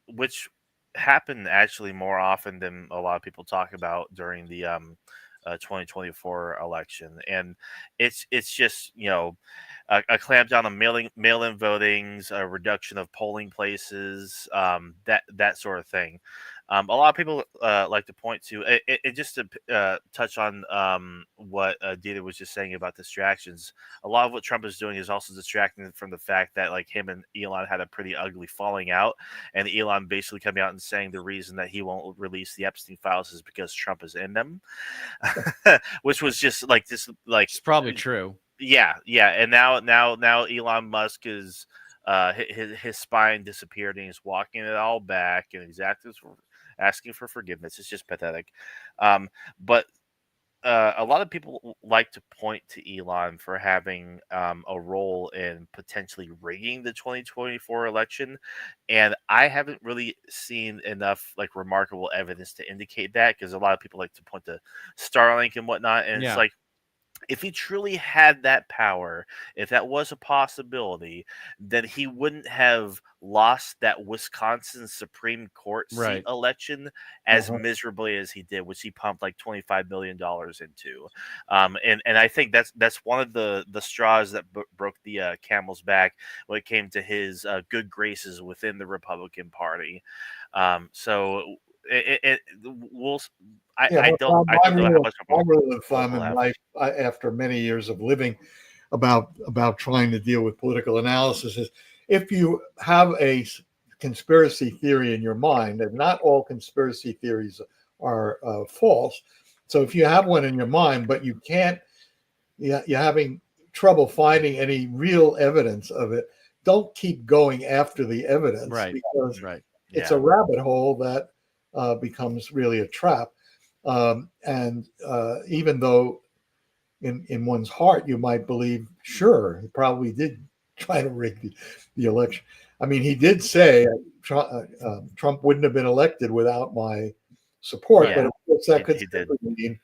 Which happened actually more often than a lot of people talk about during the 2024 election, and it's just a clamp down on mail-in votings, a reduction of polling places, that sort of thing. A lot of people like to point to it just to touch on what Dita was just saying about distractions. A lot of what Trump is doing is also distracting from the fact that like him and Elon had a pretty ugly falling out, and Elon basically coming out and saying the reason that he won't release the Epstein files is because Trump is in them, which was just like this, like it's probably true. Yeah, and now Elon Musk is his spine disappeared and he's walking it all back and asking for forgiveness. It's just pathetic. But a lot of people like to point to Elon for having a role in potentially rigging the 2024 election, and I haven't really seen enough like remarkable evidence to indicate that, because a lot of people like to point to Starlink and whatnot, and it's like, if he truly had that power, if that was a possibility, then he wouldn't have lost that Wisconsin Supreme Court seat election as miserably as he did, which he pumped like $25 million into. And I think that's one of the straws that broke the camel's back when it came to his good graces within the Republican Party. So I don't know how much rule of thumb in life after many years of living about trying to deal with political analysis is, if you have a conspiracy theory in your mind, and not all conspiracy theories are false. So if you have one in your mind, but you're having trouble finding any real evidence of it, don't keep going after the evidence, because it's a rabbit hole that becomes really a trap. And even though in one's heart you might believe, sure, he probably did try to rig the election. I mean, he did say Trump wouldn't have been elected without my support. Yeah, But of course, that could he did. simply mean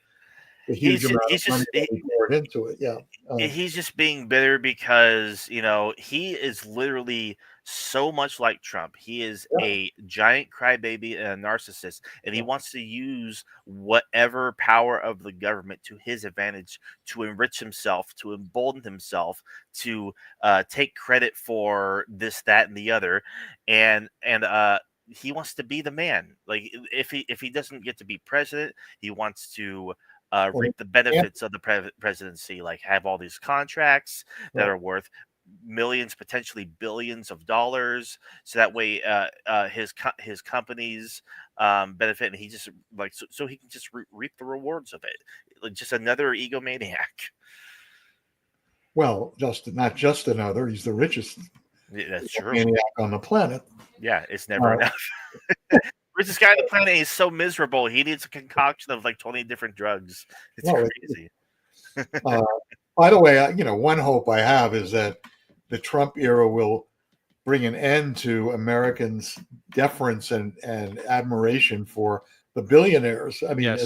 the huge amount of money that we poured into it. Yeah. He's just being bitter because he is literally so much like Trump. He is Yeah. a giant crybaby and a narcissist, and he Yeah. wants to use whatever power of the government to his advantage to enrich himself, to embolden himself, to take credit for this, that, and the other, and he wants to be the man. Like if he doesn't get to be president, he wants to Well, reap the benefits of the presidency, like have all these contracts that are worth millions, potentially billions of dollars, so that way his companies benefit, and he just like so he can just reap the rewards of it. Like just another egomaniac. Well, not just another. He's the richest That's true. maniac on the planet. Yeah, it's never enough. Richest guy on the planet is so miserable. He needs a concoction of like 20 different drugs. It's crazy. By the way, one hope I have is that the Trump era will bring an end to Americans' deference and admiration for the billionaires. I mean,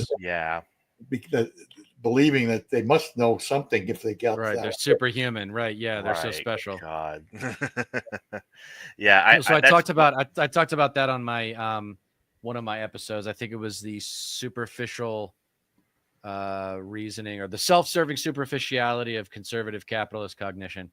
believing that they must know something if they got right. That. They're superhuman, right? Yeah, they're so special. God. Yeah, I talked about that on my one of my episodes. I think it was the superficial reasoning or the self-serving superficiality of conservative capitalist cognition.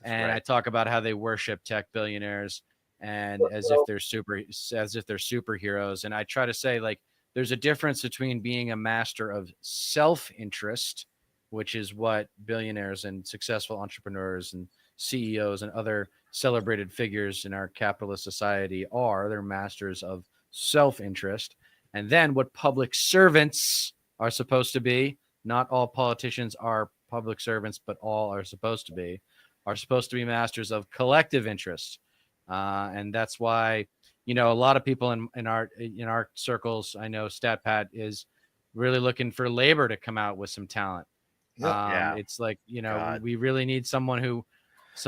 And I talk about how they worship tech billionaires and as if they're superheroes. And I try to say, like, there's a difference between being a master of self-interest, which is what billionaires and successful entrepreneurs and CEOs and other celebrated figures in our capitalist society are. They're masters of self-interest. And then what public servants are supposed to be. Not all politicians are public servants, but all are supposed to be masters of collective interest. And that's why, a lot of people in our circles, I know StatPat is really looking for labor to come out with some talent. It's like, we really need some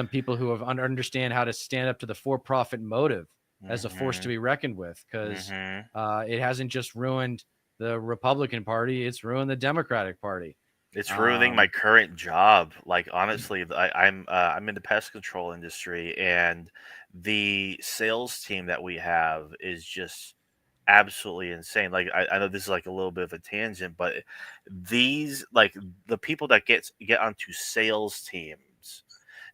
people who understand how to stand up to the for-profit motive as a force to be reckoned with, because it hasn't just ruined the Republican Party, it's ruined the Democratic Party. It's ruining my current job. Like, honestly, I'm in the pest control industry, and the sales team that we have is just absolutely insane. Like, I know this is like a little bit of a tangent, but these, like, the people that get onto sales teams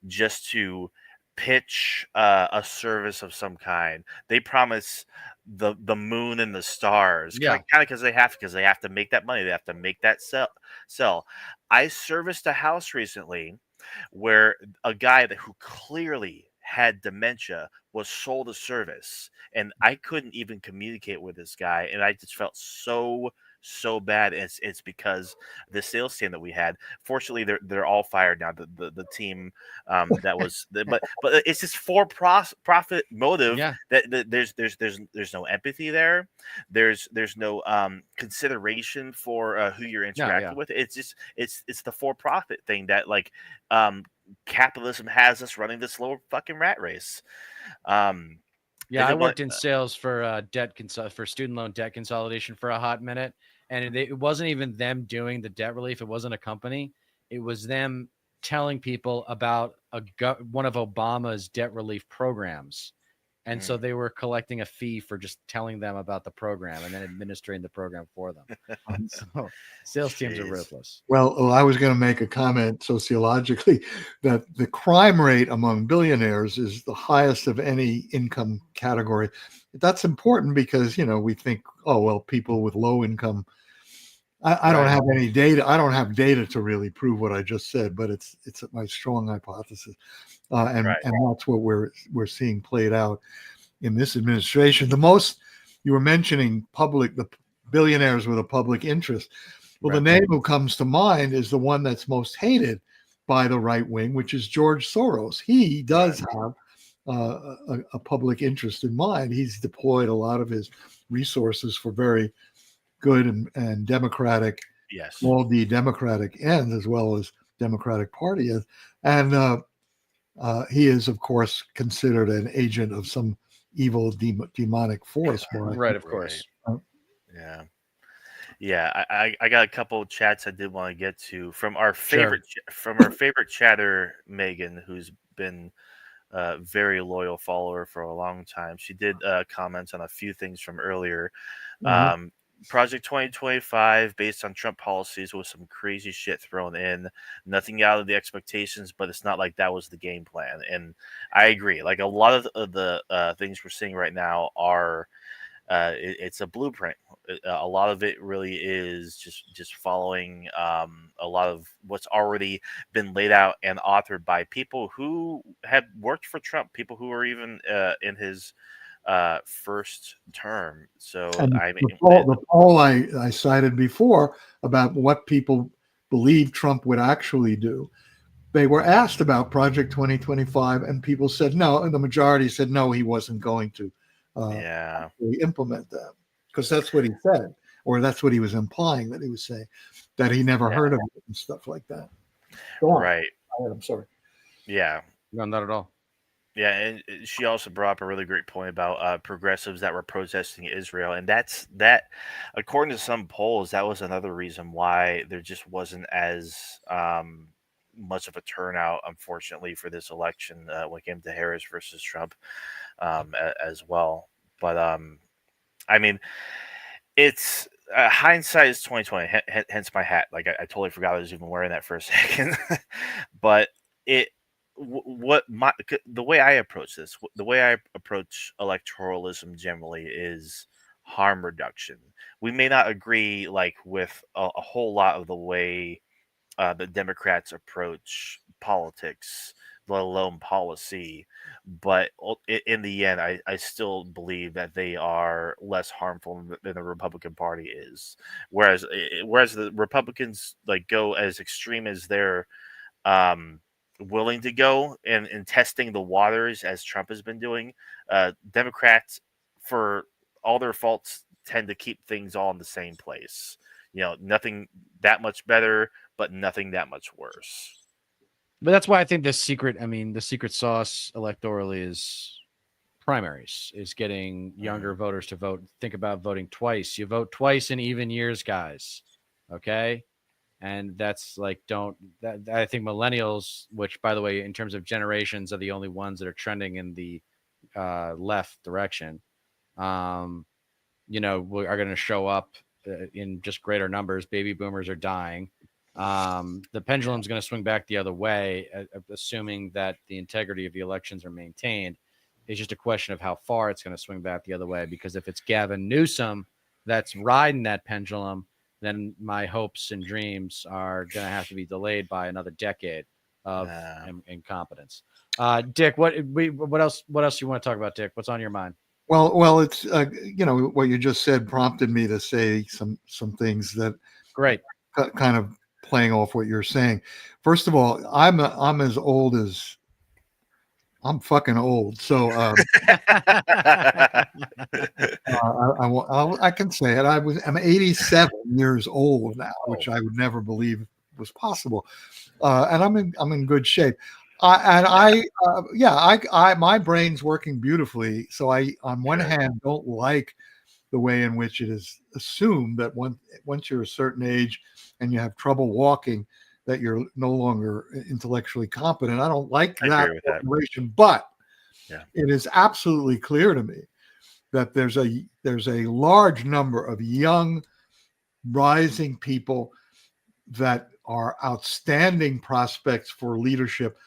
just to pitch a service of some kind, they promise the moon and the stars, kind of because they have to make that money, they have to make that sell. I serviced a house recently where a guy who clearly had dementia was sold a service, and I couldn't even communicate with this guy, and I just felt so bad. It's because the sales team that we had, fortunately they're all fired now, the team that was but it's just for profit motive. That there's no empathy there, there's no consideration for who you're interacting with. It's just it's the for profit thing that, like, capitalism has us running this little fucking rat race. I worked in sales for for student loan debt consolidation for a hot minute, and it wasn't even them doing the debt relief. It wasn't a company. It was them telling people about one of Obama's debt relief programs. And so they were collecting a fee for just telling them about the program and then administering the program for them. So sales teams are ruthless. Well, I was going to make a comment sociologically that the crime rate among billionaires is the highest of any income category. That's important because, we think, people with low income. I don't have any data. I don't have data to really prove what I just said, but it's my strong hypothesis. And that's what we're seeing played out in this administration. The most you were mentioning the billionaires with a public interest. Well, the name who comes to mind is the one that's most hated by the right wing, which is George Soros. He does have a public interest in mind. He's deployed a lot of his resources for very good and democratic, small d democratic ends, as well as Democratic Party ends. And he is, of course, considered an agent of some evil demonic force. Right, of course. Yeah. Yeah, I got a couple of chats I did want to get to from our Sure. favorite chatter, Megan, who's been a very loyal follower for a long time. She did comment on a few things from earlier. Uh-huh. Project 2025, based on Trump policies, with some crazy shit thrown in. Nothing out of the expectations, but it's not like that was the game plan. And I agree. Like a lot of the things we're seeing right now are it's a blueprint. A lot of it really is just following a lot of what's already been laid out and authored by people who had worked for Trump, people who were even in his first term. So And I mean, the poll I cited before about what people believe Trump would actually do, they were asked about Project 2025, and people said no, and the majority said no, he wasn't going to yeah, actually implement that, because that's what he said, or that's what he was implying that he was saying, that he never yeah, heard of it and stuff like that. Go on. right, I'm sorry. yeah. No, not at all. Yeah, and she also brought up a really great point about progressives that were protesting Israel, and that, according to some polls, that was another reason why there just wasn't as much of a turnout, unfortunately, for this election when it came to Harris versus Trump as well. But I mean, it's hindsight is 2020. Hence my hat. Like I totally forgot I was even wearing that for a second. But it, what my the way I approach this, the way I approach electoralism generally is harm reduction. We may not agree like with a whole lot of the way the Democrats approach politics, let alone policy. But in the end, I still believe that they are less harmful than the Republican Party is. Whereas the Republicans like go as extreme as they're willing to go in testing the waters, as Trump has been doing. Democrats, for all their faults, tend to keep things all in the same place. Nothing that much better, but nothing that much worse. But that's why I think the secret sauce electorally is primaries, is getting younger voters to vote. Think about voting twice. You vote twice in even years, guys. Okay. And that's like, I think millennials, which by the way, in terms of generations, are the only ones that are trending in the left direction, are going to show up in just greater numbers. Baby boomers are dying. The pendulum's going to swing back the other way, assuming that the integrity of the elections are maintained. It's just a question of how far it's going to swing back the other way. Because if it's Gavin Newsom that's riding that pendulum, then my hopes and dreams are going to have to be delayed by another decade of incompetence. Dick, what else? What else you want to talk about, Dick? What's on your mind? Well, it's what you just said prompted me to say some things that Great. kind of playing off what you're saying. First of all, I'm as old as I'm fucking old, so I can say it. I'm 87 years old now, which I would never believe was possible, and I'm in good shape. My brain's working beautifully. So I, on one hand, don't like the way in which it is assumed that once you're a certain age and you have trouble walking, that you're no longer intellectually competent. I don't like that formulation, but it is absolutely clear to me that there's a large number of young, rising people that are outstanding prospects for leadership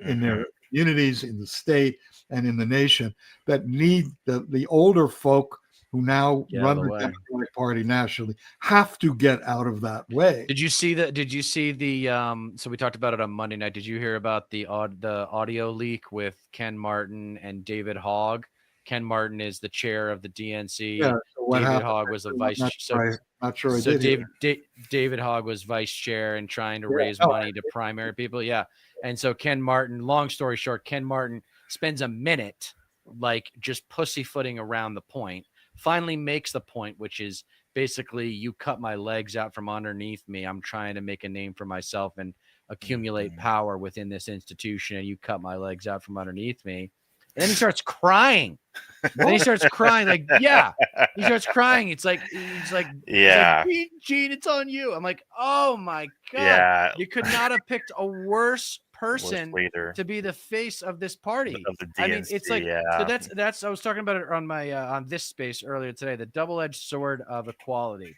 in their communities, in the state, and in the nation, that need the older folk who now run the Democratic Party nationally have to get out of that way. Did you see the so we talked about it on Monday night. Did you hear about the audio leak with Ken Martin and David Hogg? Ken Martin is the chair of the DNC. Yeah, so David Hogg was the vice. Not sure I did. David Hogg was vice chair and trying to raise money to primary people. Yeah. And so Ken Martin, long story short, Ken Martin spends a minute like just pussyfooting around the point, finally makes the point, which is basically, you cut my legs out from underneath me. I'm trying to make a name for myself and accumulate power within this institution, and you cut my legs out from underneath me. And then he starts crying. Then he starts crying, like, yeah. He starts crying. It's like, Yeah. Gene, it's on you. I'm like, oh my God. Yeah. You could not have picked a worse person leader to be the face of this party. of the DNC. I mean, it's like, yeah. so that's I was talking about it on my on this space earlier today, the double-edged sword of equality.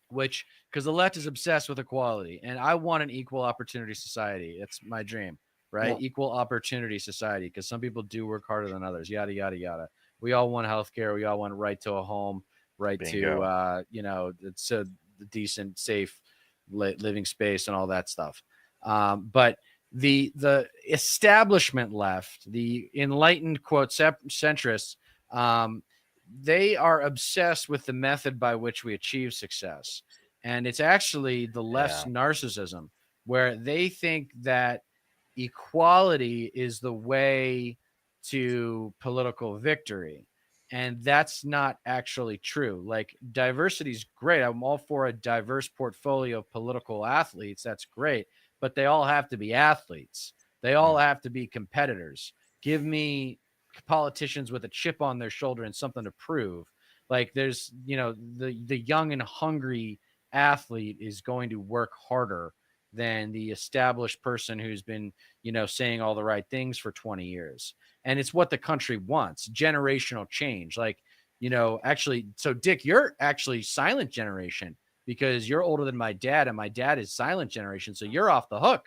Which, because the left is obsessed with equality, and I want an equal opportunity society. It's my dream, right? Yeah. Equal opportunity society, because some people do work harder than others, yada, yada, yada. We all want healthcare. We all want right to a home, right Bingo. To, it's a decent, safe living space and all that stuff. But the establishment left, the enlightened, quote, centrists, they are obsessed with the method by which we achieve success. And it's actually the left's narcissism, where they think that equality is the way to political victory. And that's not actually true. Like, diversity is great. I'm all for a diverse portfolio of political athletes. That's great. But they all have to be athletes. They all have to be competitors. Give me politicians with a chip on their shoulder and something to prove. Like, there's, the young and hungry athlete is going to work harder than the established person who's been, saying all the right things for 20 years. And it's what the country wants, generational change. Like, actually, so Dick, you're actually silent generation because you're older than my dad, and my dad is silent generation. So you're off the hook.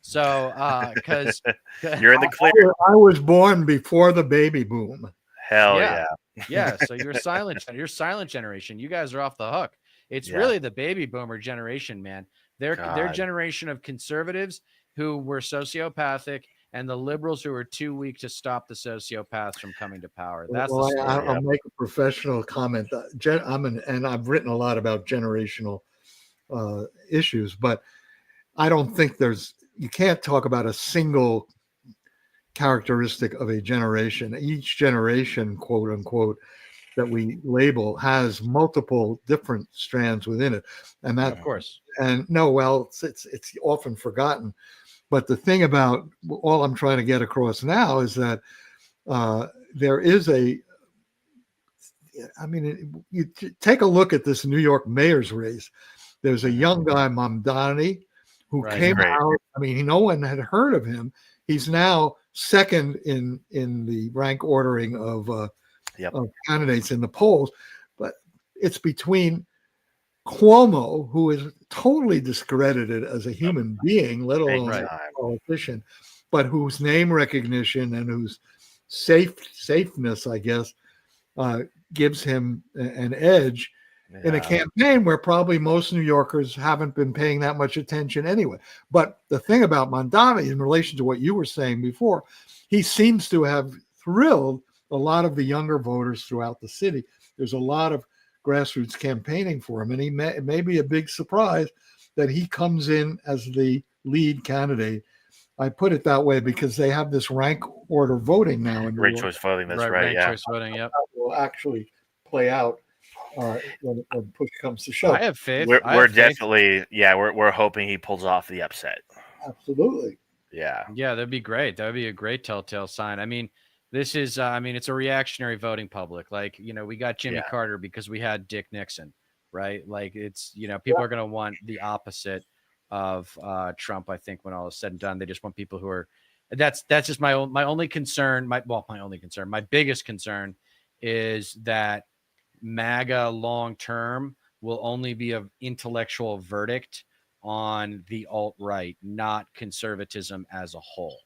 So, because you're in the clear. I was born before the baby boom. Hell yeah. Yeah. So you're silent generation. You guys are off the hook. It's really the baby boomer generation, man. Their generation of conservatives who were sociopathic, and the liberals who are too weak to stop the sociopaths from coming to power. That's the story. I'll make a professional comment. And I've written a lot about generational issues, but I don't think you can't talk about a single characteristic of a generation. Each generation, quote unquote, that we label has multiple different strands within it. And that, of course. And no, well, it's often forgotten. But the thing about all I'm trying to get across now is that there is you take a look at this New York mayor's race. There's a young guy, Mamdani, who came out. I mean, no one had heard of him. He's now second in the rank ordering of candidates in the polls. But it's between Cuomo, who is totally discredited as a human being, let alone a politician, but whose name recognition and whose safeness, I guess, gives him an edge in a campaign where probably most New Yorkers haven't been paying that much attention anyway. But the thing about Mamdani, in relation to what you were saying before, he seems to have thrilled a lot of the younger voters throughout the city. There's a lot of grassroots campaigning for him, and it may be a big surprise that he comes in as the lead candidate. I put it that way because they have this rank order voting now. Ranked choice voting, that's right. Ranked choice voting, yep. That will actually play out when push comes to shove. I have faith. We're definitely, we're hoping he pulls off the upset. Absolutely. Yeah, that'd be great. That would be a great telltale sign. I mean, this is, it's a reactionary voting public. Like, we got Jimmy Carter because we had Dick Nixon, right? Like, it's, people are going to want the opposite of Trump. I think when all is said and done, they just want people who are, that's just my only concern. My biggest concern is that MAGA long-term will only be an intellectual verdict on the alt-right, not conservatism as a whole.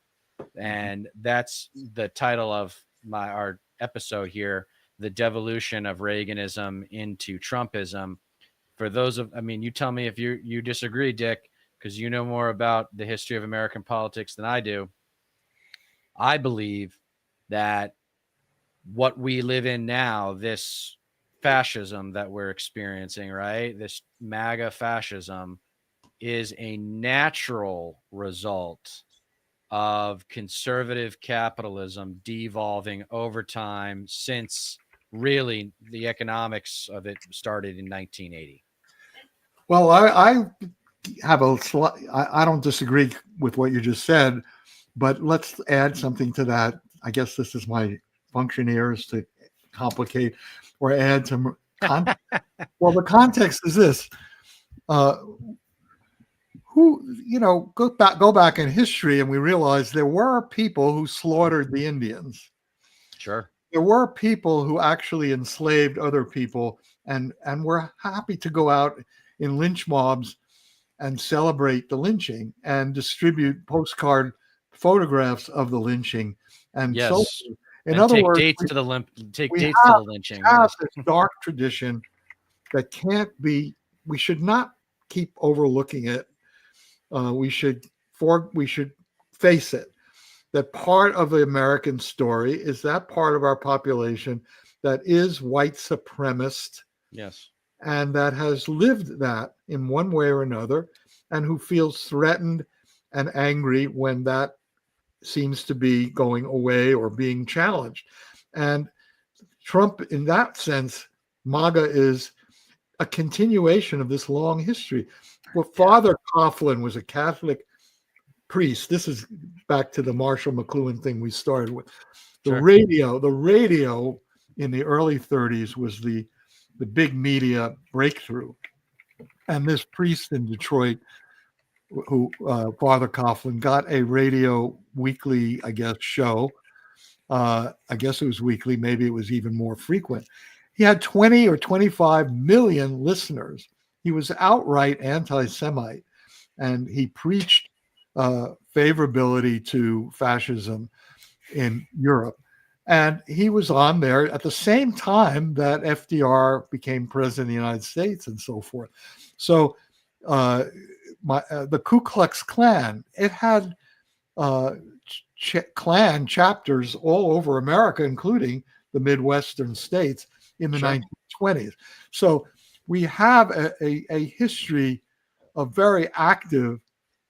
And that's the title of our episode here, The Devolution of Reaganism into Trumpism. For those you tell me if you disagree, Dick, because you know more about the history of American politics than I do. I believe that what we live in now, this fascism that we're experiencing, right? This MAGA fascism is a natural result of conservative capitalism devolving over time since really the economics of it started in 1980. Well, I have I don't disagree with what you just said, but let's add something to that I guess this is my function here, is to complicate or add to context. Well, the context is this. Go back in history, and we realize there were people who slaughtered the Indians. Sure. There were people who actually enslaved other people and were happy to go out in lynch mobs and celebrate the lynching and distribute postcard photographs of the lynching. And yes. so in and other take words, dates to the lynching. We have this dark tradition that can't be, we should not keep overlooking it. We should face it. That part of the American story is that part of our population that is white supremacist. Yes. And that has lived that in one way or another, and who feels threatened and angry when that seems to be going away or being challenged. And Trump, in that sense, MAGA is a continuation of this long history. Well, Father Coughlin was a Catholic priest. This is back to the Marshall McLuhan thing we started with. The radio in the early 30s was the big media breakthrough. And this priest in Detroit, who Father Coughlin, got a radio weekly, I guess, show. I guess it was weekly. Maybe it was even more frequent. He had 20 or 25 million listeners. He was outright anti-Semite, and he preached favorability to fascism in Europe. And he was on there at the same time that FDR became president of the United States and so forth. So the Ku Klux Klan, it had Klan chapters all over America, including the Midwestern states in the 1920s. So we have a history of very active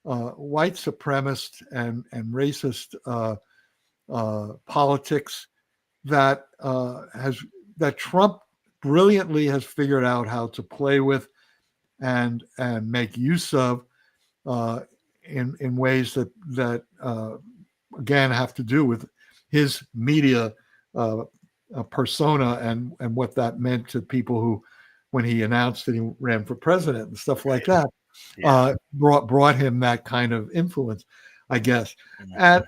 white supremacist and racist politics that Trump brilliantly has figured out how to play with and make use of in ways that again have to do with his media persona and what that meant to people who, when he announced that he ran for president and stuff like that, brought him that kind of influence, I guess. And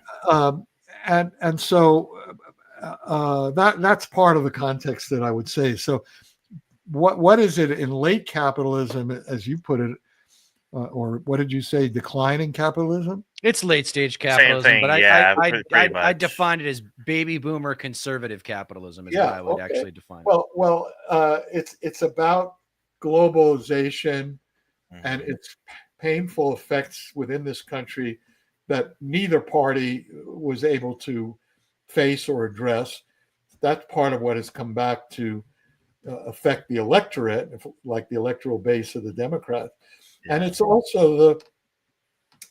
so that's part of the context that I would say. So what is it in late capitalism, as you put it, or what did you say, declining capitalism? It's late stage capitalism, Same thing, but I define it as baby boomer conservative capitalism is what I would actually define. Well, it's about globalization and its painful effects within this country that neither party was able to face or address. That's part of what has come back to affect the electorate, like the electoral base of the Democrats. And it's also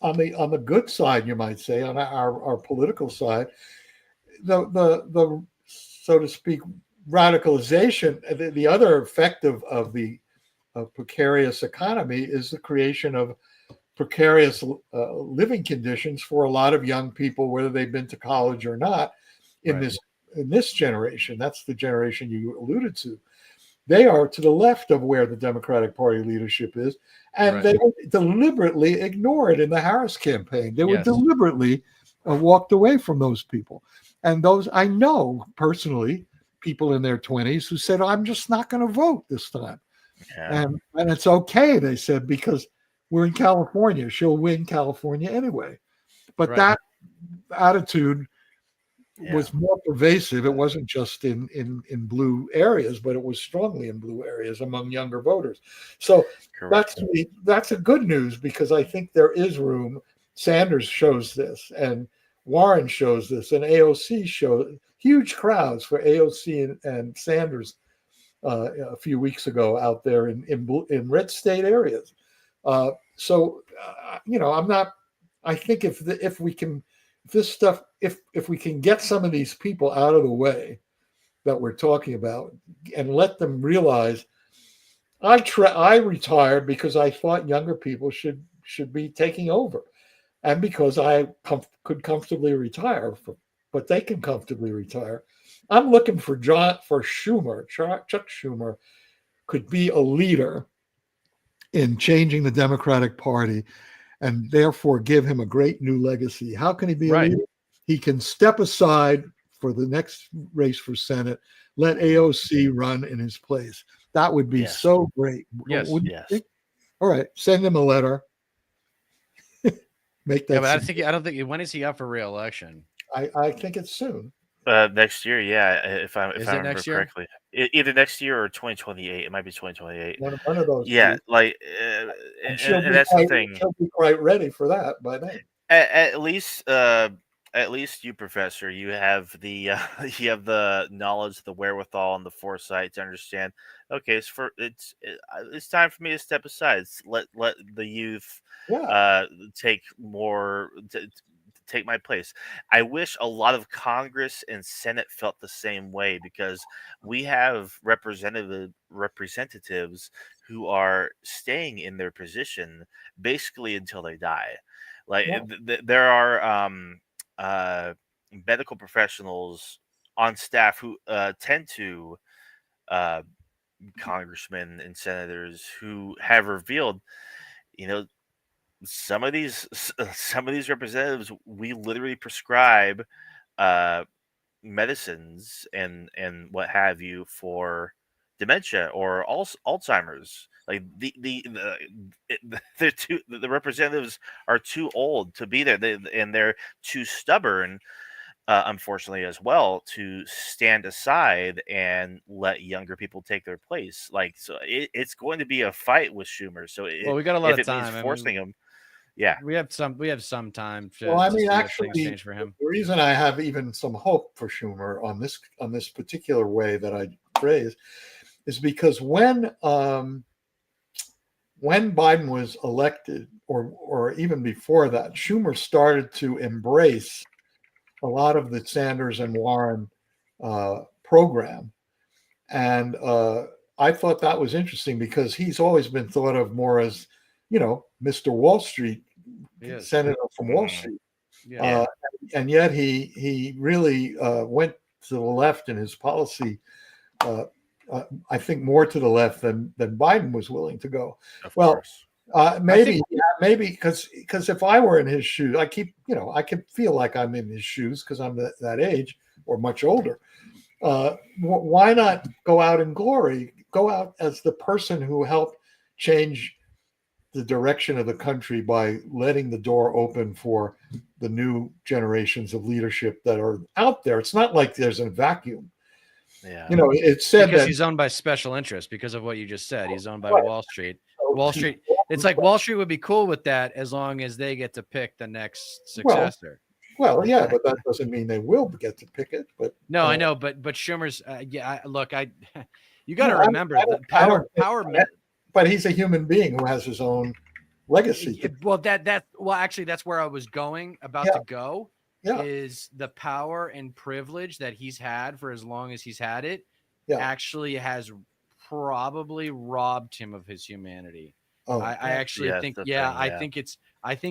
on the good side, you might say, on our political side, the so to speak radicalization. The other effect of the precarious economy is the creation of precarious living conditions for a lot of young people, whether they've been to college or not, in this generation. That's the generation you alluded to. They are to the left of where the Democratic Party leadership is, and they were deliberately ignored in the Harris campaign. They were deliberately walked away from those people. And those, I know personally, people in their 20s who said, I'm just not going to vote this time. And it's okay, they said, because we're in California. She'll win California anyway. But that attitude was more pervasive. It wasn't just in blue areas, but it was strongly in blue areas among younger voters. So that's a good news, because I think there is room. Sanders shows this, and Warren shows this, and AOC shows huge crowds for AOC and Sanders a few weeks ago out there in red state areas. So I'm not. I think if we can get some of these people out of the way that we're talking about and let them realize, I retired because I thought younger people should be taking over, and because I could comfortably retire but they can comfortably retire. I'm looking for Schumer. Chuck Schumer could be a leader in changing the Democratic Party and therefore give him a great new legacy. How can he be a leader? He can step aside for the next race for Senate, let AOC run in his place. That would be so great. Yes. All right, send him a letter. Make that. Yeah, but I don't think. When is he up for re-election? I think it's soon. Next year, yeah. If I remember correctly, either next year or 2028. It might be 2028. One of those. Yeah, two. like, and that's the thing. She'll be quite ready for that by then. At least you, Professor, you have the you have the knowledge, the wherewithal, and the foresight to understand. Okay, it's time for me to step aside. Let the youth take my place. I wish a lot of Congress and Senate felt the same way, because we have representatives who are staying in their position basically until they die. Like, there are medical professionals on staff who tend to congressmen and senators who have revealed, some of these representatives, we literally prescribe medicines and what have you for dementia or Alzheimer's. Like, the representatives are too old to be there, and they're too stubborn, unfortunately, as well, to stand aside and let younger people take their place. Like, so it's going to be a fight with Schumer. So we got a lot of time. Means forcing him. Yeah, we have some time. Actually, change for him. The reason I have even some hope for Schumer on this particular way that I phrase is because when Biden was elected, or even before that, Schumer started to embrace a lot of the Sanders and Warren program, and I thought that was interesting because he's always been thought of more as, Mr. Wall Street, senator from Wall Street. And yet he really went to the left in his policy. I think more to the left than Biden was willing to go. Of course. Maybe because if I were in his shoes, I can feel like I'm in his shoes because I'm that age or much older. Why not go out in glory? Go out as the person who helped change the direction of the country by letting the door open for the new generations of leadership that are out there. It's not like there's a vacuum. Yeah. It's said because that he's owned by special interests because of what you just said. He's owned by Wall Street. Wall Street. It's like Wall Street would be cool with that as long as they get to pick the next successor. Well, yeah, but that doesn't mean they will get to pick it. But no, I know, but Schumer's. You got to remember the power. But he's a human being who has his own legacy. Well, actually, that's where I was about to go. Yeah. Is the power and privilege that he's had for as long as he's had it actually has probably robbed him of his humanity. I actually think,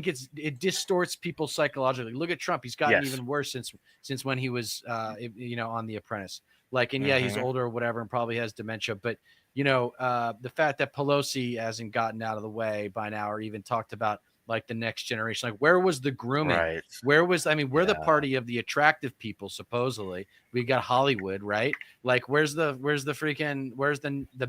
it distorts people psychologically. Look at Trump; he's gotten even worse since when he was, on The Apprentice. Like, and he's older or whatever, and probably has dementia. But the fact that Pelosi hasn't gotten out of the way by now, or even talked about like the next generation, like where was the grooming? Right. We're the party of the attractive people. Supposedly, we got Hollywood, right? Like, where's the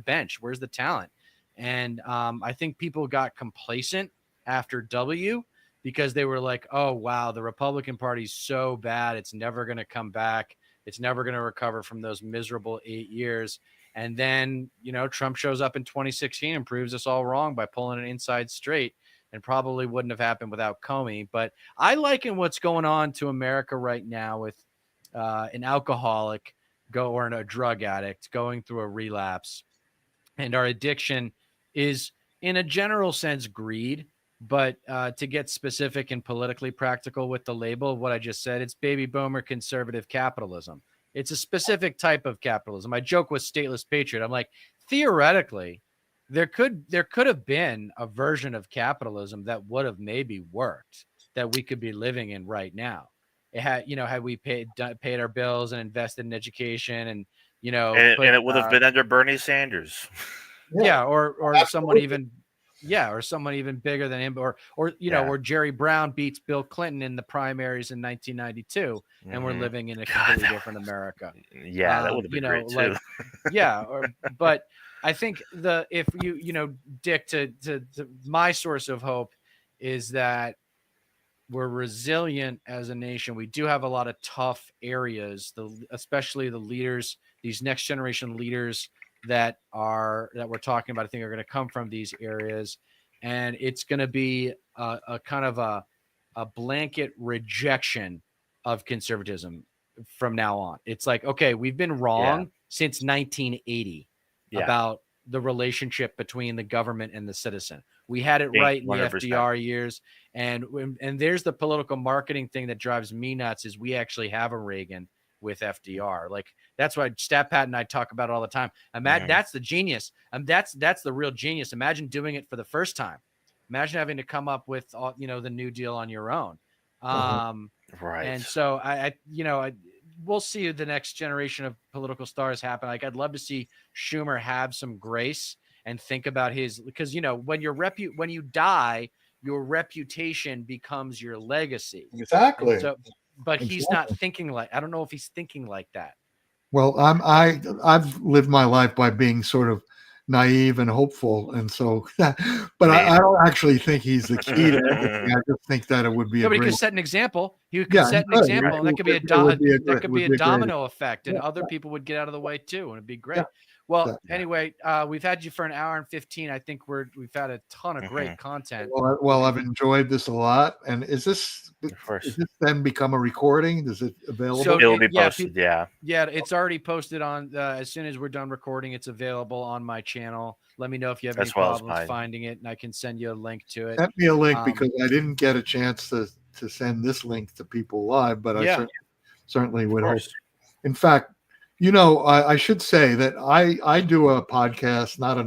bench? Where's the talent? And I think people got complacent after W because they were like, oh, wow, the Republican Party's so bad. It's never going to come back. It's never going to recover from those miserable 8 years. And then, Trump shows up in 2016 and proves us all wrong by pulling an inside straight, and probably wouldn't have happened without Comey. But I liken what's going on to America right now with an alcoholic or a drug addict going through a relapse. And our addiction is, in a general sense, greed. But to get specific and politically practical with the label of what I just said, it's baby boomer conservative capitalism. It's a specific type of capitalism. I joke with stateless patriot. I'm like, theoretically, there could have been a version of capitalism that would have maybe worked, that we could be living in right now. had we paid our bills and invested in education and, and it would have been under Bernie Sanders. Or someone even bigger than him, or Jerry Brown beats Bill Clinton in the primaries in 1992, and we're living in a completely different America. Yeah, that would have been great too. But I think if Dick, to my source of hope is that we're resilient as a nation. We do have a lot of tough areas, especially the leaders, these next generation leaders that we're talking about, I think are going to come from these areas, and it's going to be a kind of a blanket rejection of conservatism from now on. It's like, okay, we've been wrong since 1980 about the relationship between the government and the citizen. We had it right in the 100%. FDR years, and there's the political marketing thing that drives me nuts. Is we actually have a Reagan with FDR. Like, that's why Stat Pat and I talk about it all the time. That's the genius. That's the real genius. Imagine doing it for the first time. Imagine having to come up with the New Deal on your own. Right. And so we'll see the next generation of political stars happen. Like, I'd love to see Schumer have some grace and think about because when you die, your reputation becomes your legacy. Exactly. But he's not thinking I don't know if he's thinking like that. Well, I've lived my life by being sort of naive and hopeful, and so, but I don't actually think he's the key to everything. I just think that it would be but he could set an example. He could set an example, and that could be a domino effect, and other people would get out of the way too, and it'd be great. Well, anyway, we've had you for an hour and 15. I think we've had a ton of great content. Well, I've enjoyed this a lot. And is this then become a recording? Is it available? So it'll be posted. Yeah, it's already posted on. As soon as we're done recording, it's available on my channel. Let me know if you have any problems finding it, and I can send you a link to it. Send me a link because I didn't get a chance to send this link to people live, but I certainly would hope. In fact, I should say that I do a podcast, not a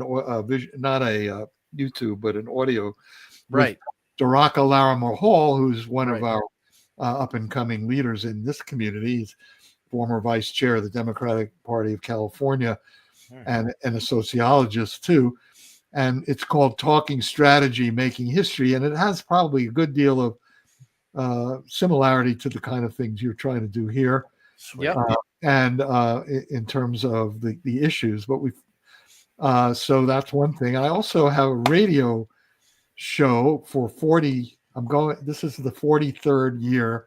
YouTube, but an audio. Right. Daraka Larimer Hall, who's one of our up and coming leaders in this community. He's former vice chair of the Democratic Party of California and a sociologist too. And it's called Talking Strategy, Making History. And it has probably a good deal of similarity to the kind of things you're trying to do here. And in terms of the issues, but so that's one thing. I also have a radio show for 40. This is the 43rd year.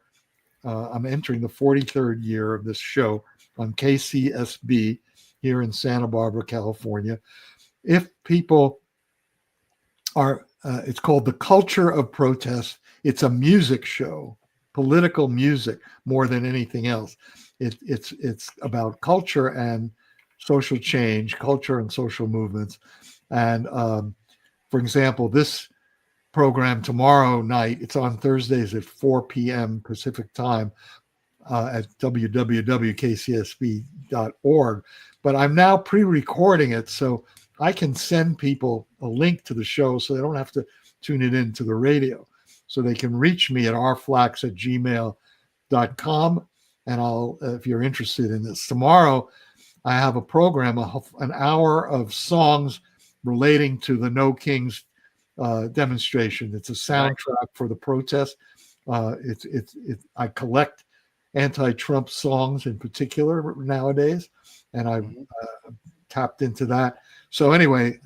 I'm entering the 43rd year of this show on KCSB here in Santa Barbara, California. If people are, it's called The Culture of Protest. It's a music show, political music more than anything else. It's about culture and social change, culture and social movements. And for example, this program tomorrow night, it's on Thursdays at 4 p.m. Pacific time at www.kcsb.org. But I'm now pre-recording it, so I can send people a link to the show so they don't have to tune it into the radio. So they can reach me at rflacks@gmail.com. And if you're interested in this, tomorrow I have a program, an hour of songs relating to the No Kings demonstration. It's a soundtrack for the protest. I collect anti-Trump songs in particular nowadays, and I've tapped into that. So anyway,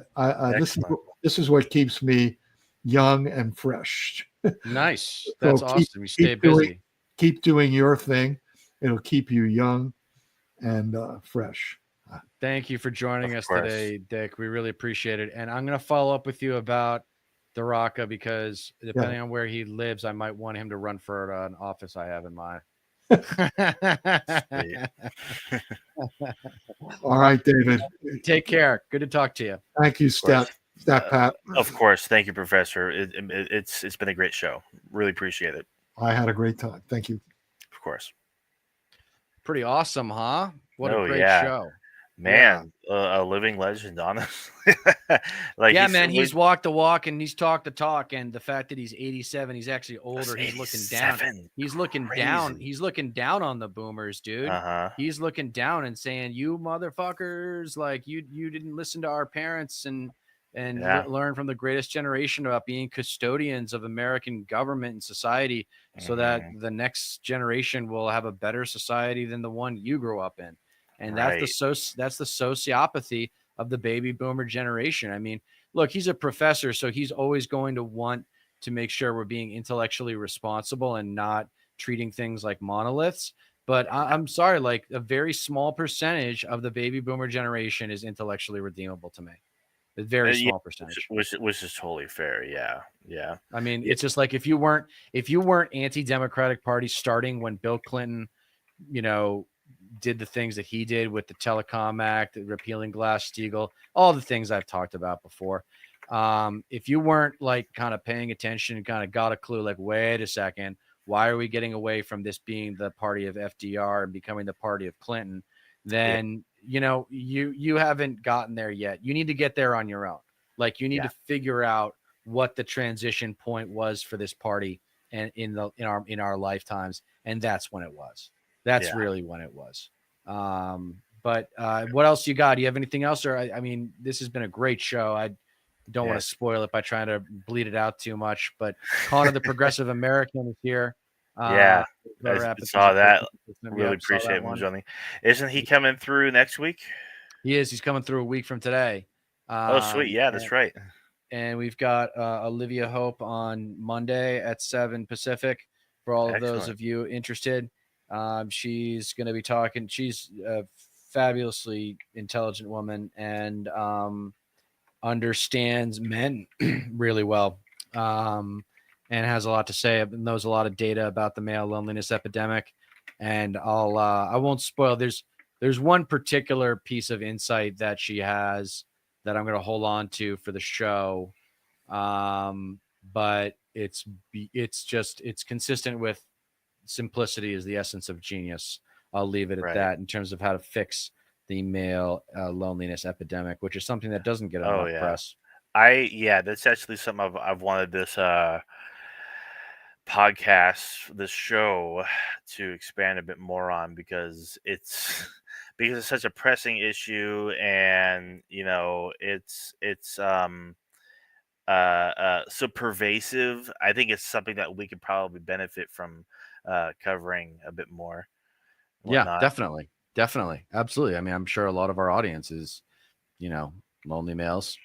this is what keeps me young and fresh. Nice. That's awesome. You stay busy. Keep doing your thing. It'll keep you young and fresh. Thank you for joining us today, Dick. We really appreciate it. And I'm going to follow up with you about Daraka because depending on where he lives, I might want him to run for an office I have in mind. All right, David. Take care. Good to talk to you. Thank you, Stat Pat. Of course. Thank you, Professor. It's been a great show. Really appreciate it. I had a great time. Thank you. Of course. Pretty awesome, huh? What a great show. Man, a living legend, honestly. Like Yeah, man, he's walked the walk and he's talked the talk. And the fact that he's 87, he's actually older. He's looking down. He's looking down. He's looking down on the boomers, dude. He's looking down and saying, "You motherfuckers, like you didn't listen to our parents and learn from the greatest generation about being custodians of American government and society, so that the next generation will have a better society than the one you grew up in." And that's the sociopathy of the baby boomer generation. I mean, look, he's a professor, so he's always going to want to make sure we're being intellectually responsible and not treating things like monoliths. But I'm sorry, like a very small percentage of the baby boomer generation is intellectually redeemable to me. A very small percentage, which is totally fair. Yeah. I mean, it's just like if you weren't anti-Democratic Party starting when Bill Clinton, did the things that he did with the Telecom Act, repealing Glass-Steagall, all the things I've talked about before. If you weren't like kind of paying attention and kind of got a clue, like, wait a second, why are we getting away from this being the party of FDR and becoming the party of Clinton? Then, you haven't gotten there yet. You need to get there on your own. Like you need to figure out what the transition point was for this party and in our lifetimes. And that's when it was. That's really when it was. But what else you got? Do you have anything else? Or I mean, this has been a great show. I don't want to spoil it by trying to bleed it out too much, but Connor, the Progressive American, is here. I saw that. Really appreciate him, Johnny. Isn't he coming through next week? He is. He's coming through a week from today. Sweet. Yeah, that's right. And we've got Olivia Hope on Monday at 7 Pacific for all of those of you interested. She's going to be talking. She's a fabulously intelligent woman and understands men really well, and has a lot to say. Knows a lot of data about the male loneliness epidemic. And I won't spoil. There's one particular piece of insight that she has that I'm going to hold on to for the show, but it's consistent with simplicity is the essence of genius. I'll leave it at that in terms of how to fix the male loneliness epidemic, which is something that doesn't get enough press. That's actually something I've wanted this podcast, this show, to expand a bit more on because it's such a pressing issue, and it's so pervasive. I think it's something that we could probably benefit from covering a bit more. Yeah, definitely, absolutely. I mean, I'm sure a lot of our audience is, lonely males.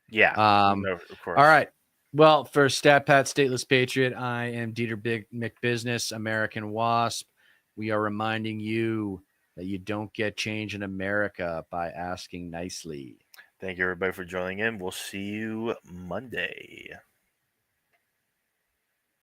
Yeah, of course. All right. Well, for Stat Pat, Stateless Patriot, I am Dieter McBusiness, American Wasp. We are reminding you that you don't get change in America by asking nicely. Thank you, everybody, for joining in. We'll see you Monday.